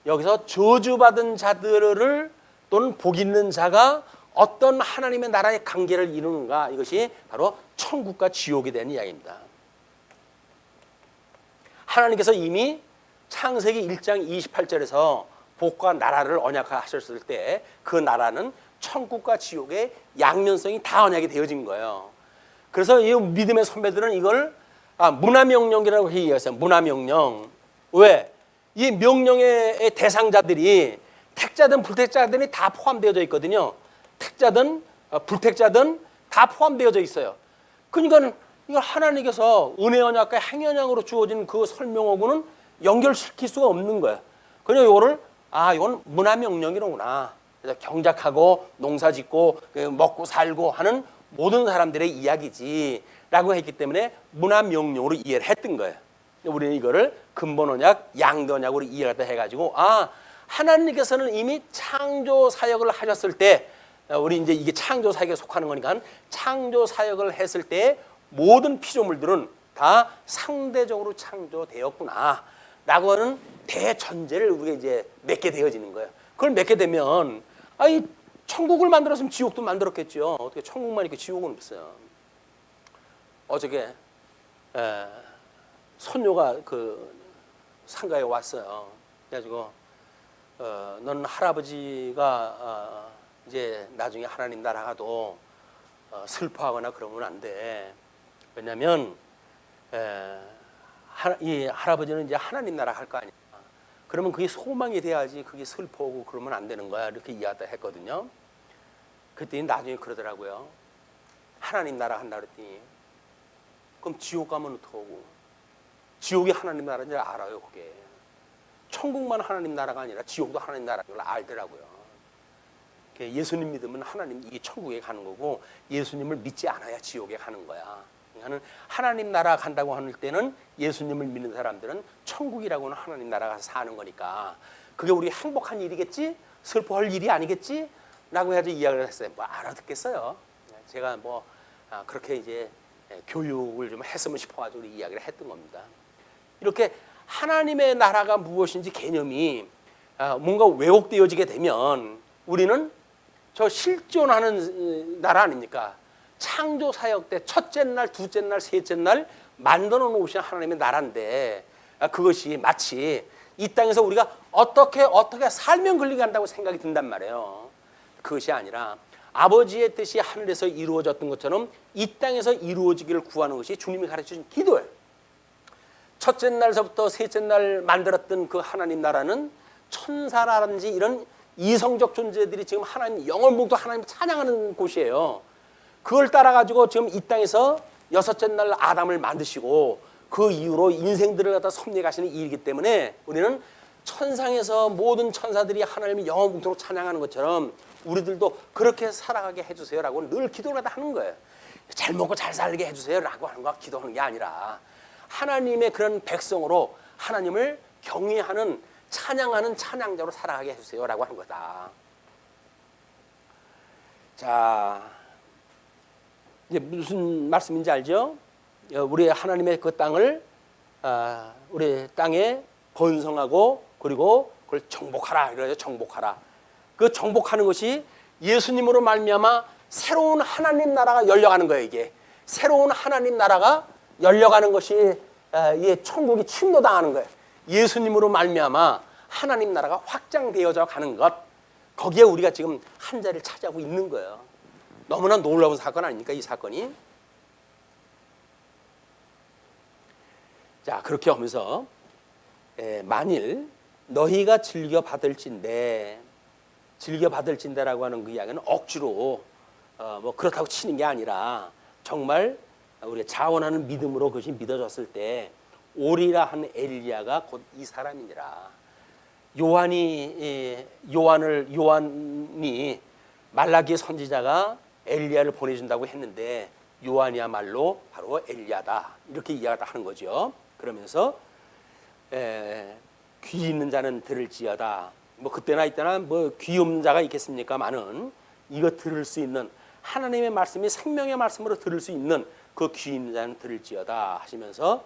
여기서 저주받은 자들을 또는 복 있는 자가 어떤 하나님의 나라의 관계를 이루는가, 이것이 바로 천국과 지옥에 대한 이야기입니다. 하나님께서 이미 창세기 1장 28절에서 복과 나라를 언약하셨을 때 그 나라는 천국과 지옥의 양면성이 다 언약이 되어진 거예요. 그래서 이 믿음의 선배들은 이걸 문화명령이라고 얘기했어요. 문화명령. 왜? 이 명령의 대상자들이 택자든 불택자들이 다 포함되어져 있거든요. 택자든 불택자든 다 포함되어져 있어요. 그러니까 이걸 하나님께서 은혜 언약과 행위 언약으로 주어진 그 설명하고는 연결시킬 수가 없는 거예요. 그냥 이거를 이건 문화명령이로구나. 그래서 경작하고 농사짓고 먹고 살고 하는 모든 사람들의 이야기지라고 했기 때문에 문화명령으로 이해를 했던 거예요. 우리는 이거를 근본 언약, 양대 언약으로 이해를 해가지고 하나님께서는 이미 창조 사역을 하셨을 때 우리 이제 이게 창조 사역에 속하는 거니까 창조 사역을 했을 때 모든 피조물들은 다 상대적으로 창조되었구나 라고 하는 대전제를 우리가 이제 맺게 되어지는 거예요. 그걸 맺게 되면 이 천국을 만들었으면 지옥도 만들었겠죠. 어떻게 천국만 있고 지옥은 없어요. 어저께 손녀가 그 상가에 왔어요. 그래가지고 넌 할아버지가 이제 나중에 하나님 나라 가도 슬퍼하거나 그러면 안 돼. 왜냐하면 이 할아버지는 이제 하나님 나라 갈 거 아니야. 그러면 그게 소망이 돼야지 그게 슬퍼하고 그러면 안 되는 거야. 이렇게 이야기를 했거든요. 그랬더니 나중에 그러더라고요. 하나님 나라 간다 그랬더니 그럼 지옥 가면 어떡하고. 지옥이 하나님 나라인 줄 알아요. 그게. 천국만 하나님 나라가 아니라 지옥도 하나님 나라인 걸 알더라고요. 예수님 믿으면 하나님 이 천국에 가는 거고 예수님을 믿지 않아야 지옥에 가는 거야. 그러니까 하나님 나라 간다고 할 때는 예수님을 믿는 사람들은 천국이라고는 하나님 나라 가서 사는 거니까 그게 우리 행복한 일이겠지? 슬퍼할 일이 아니겠지? 라고 해서 이야기를 했어요. 뭐 알아듣겠어요. 제가 뭐 그렇게 이제 교육을 좀 했으면 싶어가지고 이야기를 했던 겁니다. 이렇게 하나님의 나라가 무엇인지 개념이 뭔가 왜곡되어지게 되면 우리는 저 실존하는 나라 아닙니까? 창조 사역 때 첫째 날, 둘째 날, 셋째 날 만들어 놓으신 하나님의 나라인데 그것이 마치 이 땅에서 우리가 어떻게 살면 걸리간다고 생각이 든단 말이에요. 그것이 아니라 아버지의 뜻이 하늘에서 이루어졌던 것처럼 이 땅에서 이루어지기를 구하는 것이 주님이 가르쳐준 기도예요. 첫째 날서부터 셋째 날 만들었던 그 하나님 나라는 천사라든지 이런 이성적 존재들이 지금 하나님 영원무도 하나님 찬양하는 곳이에요. 그걸 따라 가지고 지금 이 땅에서 여섯째 날 아담을 만드시고 그 이후로 인생들을 갖다 섭리하시는 일이기 때문에 우리는 천상에서 모든 천사들이 하나님의 영원무토록 찬양하는 것처럼 우리들도 그렇게 살아가게 해주세요라고 늘 기도를 하는 거예요. 잘 먹고 잘 살게 해주세요라고 하는 거 기도하는 게 아니라 하나님의 그런 백성으로 하나님을 경외하는 찬양하는 찬양자로 살아가게 해주세요라고 하는 거다. 자, 이제 무슨 말씀인지 알죠? 우리 하나님의 그 땅을 우리 땅에 번성하고 그리고 그걸 정복하라 이러죠. 정복하라. 그 정복하는 것이 예수님으로 말미암아 새로운 하나님 나라가 열려가는 거예요. 이게 새로운 하나님 나라가 열려가는 것이 천국이 침노당하는 거예요. 예수님으로 말미암아 하나님 나라가 확장되어져 가는 것, 거기에 우리가 지금 한 자리를 차지하고 있는 거예요. 너무나 놀라운 사건 아닙니까? 이 사건이. 자, 그렇게 하면서 만일 너희가 즐겨받을진대라고 하는 그 이야기는 억지로 뭐 그렇다고 치는 게 아니라 정말 우리가 자원하는 믿음으로 그것이 믿어졌을 때 오리라 한 엘리야가 곧 이 사람이니라. 요한이 말라기 선지자가 엘리야를 보내준다고 했는데 요한이야말로 바로 엘리야다 이렇게 이야기하는 거죠. 그러면서 귀 있는 자는 들을지어다. 뭐 그때나 이때나 뭐 귀 없는 자가 있겠습니까마는 이거 들을 수 있는 하나님의 말씀이 생명의 말씀으로 들을 수 있는 그 귀 있는 자는 들을지어다 하시면서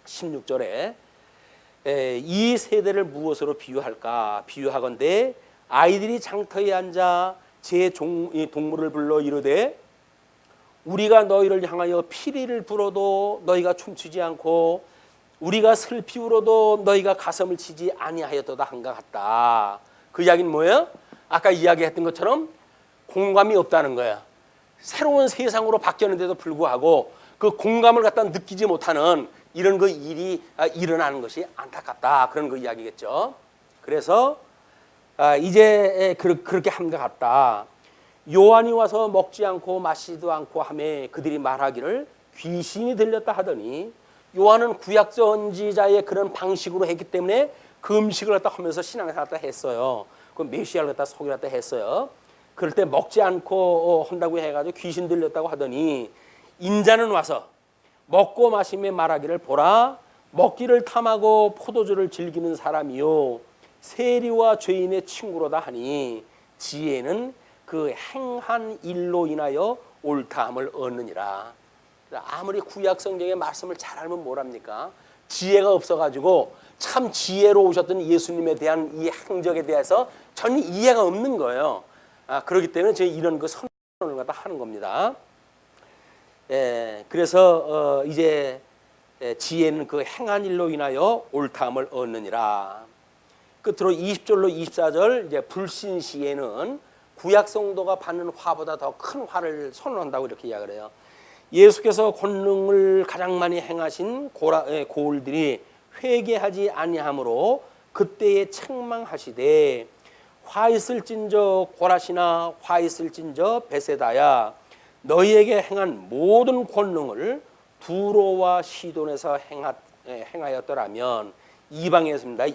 16절에 이 세대를 무엇으로 비유할까? 비유하건대 아이들이 장터에 앉아 제 동물을 불러 이르되 우리가 너희를 향하여 피리를 불어도 너희가 춤추지 않고 우리가 슬피 울어도 너희가 가슴을 치지 아니하였도다 한것 같다. 그 이야기는 뭐예요? 아까 이야기했던 것처럼 공감이 없다는 거예요. 새로운 세상으로 바뀌었는데도 불구하고 그 공감을 갖다 느끼지 못하는 이런 그 일이 일어나는 것이 안타깝다. 그런 그 이야기겠죠. 그래서 이제 그렇게 한 것 같다. 요한이 와서 먹지 않고 마시지도 않고 하매 그들이 말하기를 귀신이 들렸다 하더니 요한은 구약 선지자의 그런 방식으로 했기 때문에 그 음식을 갖다 하면서 신앙을 갖다 했어요. 그 메시아를 갖다 속여 갖다 했어요. 그럴 때 먹지 않고 한다고 해가지고 귀신 들렸다고 하더니 인자는 와서 먹고 마시며 말하기를 보라 먹기를 탐하고 포도주를 즐기는 사람이요 세리와 죄인의 친구로다 하니 지혜는 그 행한 일로 인하여 옳다함을 얻느니라. 아무리 구약 성경의 말씀을 잘 알면 뭐랍니까? 지혜가 없어가지고 참 지혜로 오셨던 예수님에 대한 이 행적에 대해서 전혀 이해가 없는 거예요. 그렇기 때문에 저희 이런 그 선언을 갖다 하는 겁니다. 그래서 이제 지혜는 그 행한 일로 인하여 옳다함을 얻느니라. 끝으로 20절로 24절 이제 불신시에는 구약 성도가 받는 화보다 더 큰 화를 선언한다고 이렇게 이야기를 해요. 예수께서 권능을 가장 많이 행하신 고을들이 회개하지 아니하므로 그때에 책망하시되 화 있을진저 고라시나 화 있을진저 베세다야 너희에게 행한 모든 권능을 두로와 시돈에서 행하였더라면 이방에서입니다.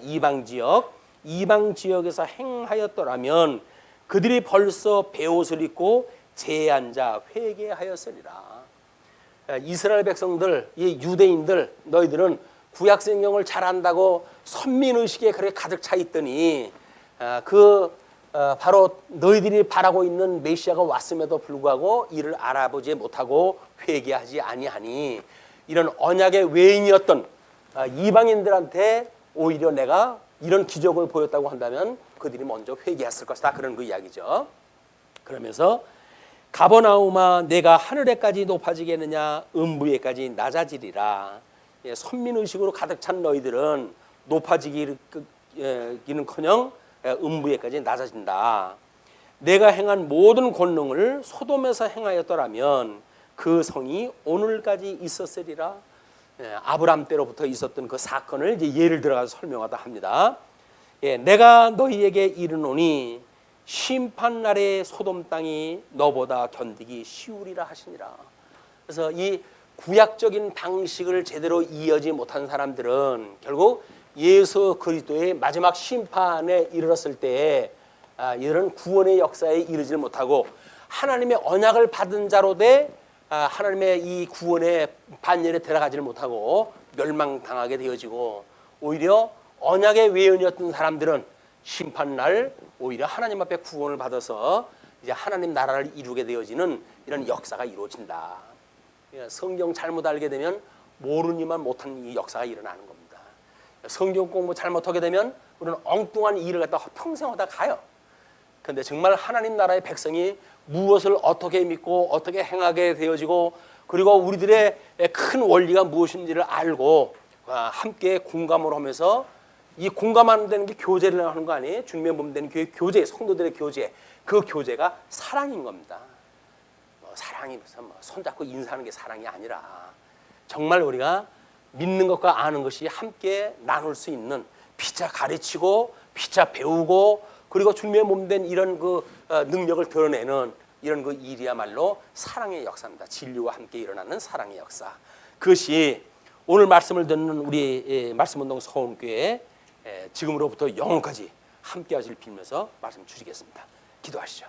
이방 지역에서 행하였더라면 그들이 벌써 베옷을 입고 제에 앉아 회개하였으리라. 이스라엘 백성들, 이 유대인들, 너희들은 구약 성경을 잘 안다고 선민의식에 그렇게 가득 차 있더니 바로 너희들이 바라고 있는 메시아가 왔음에도 불구하고 이를 알아보지 못하고 회개하지 아니하니 이런 언약의 외인이었던 이방인들한테 오히려 내가 이런 기적을 보였다고 한다면 그들이 먼저 회개했을 것이다. 그런 그 이야기죠. 그러면서 가버나움아 내가 하늘에까지 높아지겠느냐 음부에까지 낮아지리라. 선민의식으로 가득 찬 너희들은 높아지기는커녕 음부에까지 낮아진다. 내가 행한 모든 권능을 소돔에서 행하였더라면 그 성이 오늘까지 있었으리라. 아브람 때로부터 있었던 그 사건을 이제 예를 들어가서 설명하다 합니다. 내가 너희에게 이르노니 심판 날에 소돔 땅이 너보다 견디기 쉬우리라 하시니라. 그래서 이 구약적인 방식을 제대로 이해하지 못한 사람들은 결국 예수 그리스도의 마지막 심판에 이르렀을 때에 이런 구원의 역사에 이르지 못하고 하나님의 언약을 받은 자로 돼 하나님의 이 구원의 반열에 들어가지를 못하고 멸망당하게 되어지고, 오히려 언약의 외연이었던 사람들은 심판날 오히려 하나님 앞에 구원을 받아서 이제 하나님 나라를 이루게 되어지는 이런 역사가 이루어진다. 성경 잘못 알게 되면 모르니만 못한 이 역사가 일어나는 겁니다. 성경 공부 잘못하게 되면 우리는 엉뚱한 일을 갖다 평생 하다 가요. 그런데 정말 하나님 나라의 백성이 무엇을 어떻게 믿고 어떻게 행하게 되어지고, 그리고 우리들의 큰 원리가 무엇인지를 알고 함께 공감을 하면서, 이 공감하는 데는 게 교제를 하는 거 아니에요? 주님의 몸 되는 교회 교제, 성도들의 교제, 그 교제가 사랑인 겁니다. 사랑이 무슨 손잡고 인사하는 게 사랑이 아니라 정말 우리가 믿는 것과 아는 것이 함께 나눌 수 있는, 피차 가르치고 피차 배우고 그리고 주님의 몸 된 이런 그 능력을 드러내는 이런 그 일이야말로 사랑의 역사입니다. 진리와 함께 일어나는 사랑의 역사. 그것이 오늘 말씀을 듣는 우리 말씀운동 서원교회 지금으로부터 영원까지 함께 하실 빌면서 말씀 주시겠습니다. 기도하시죠.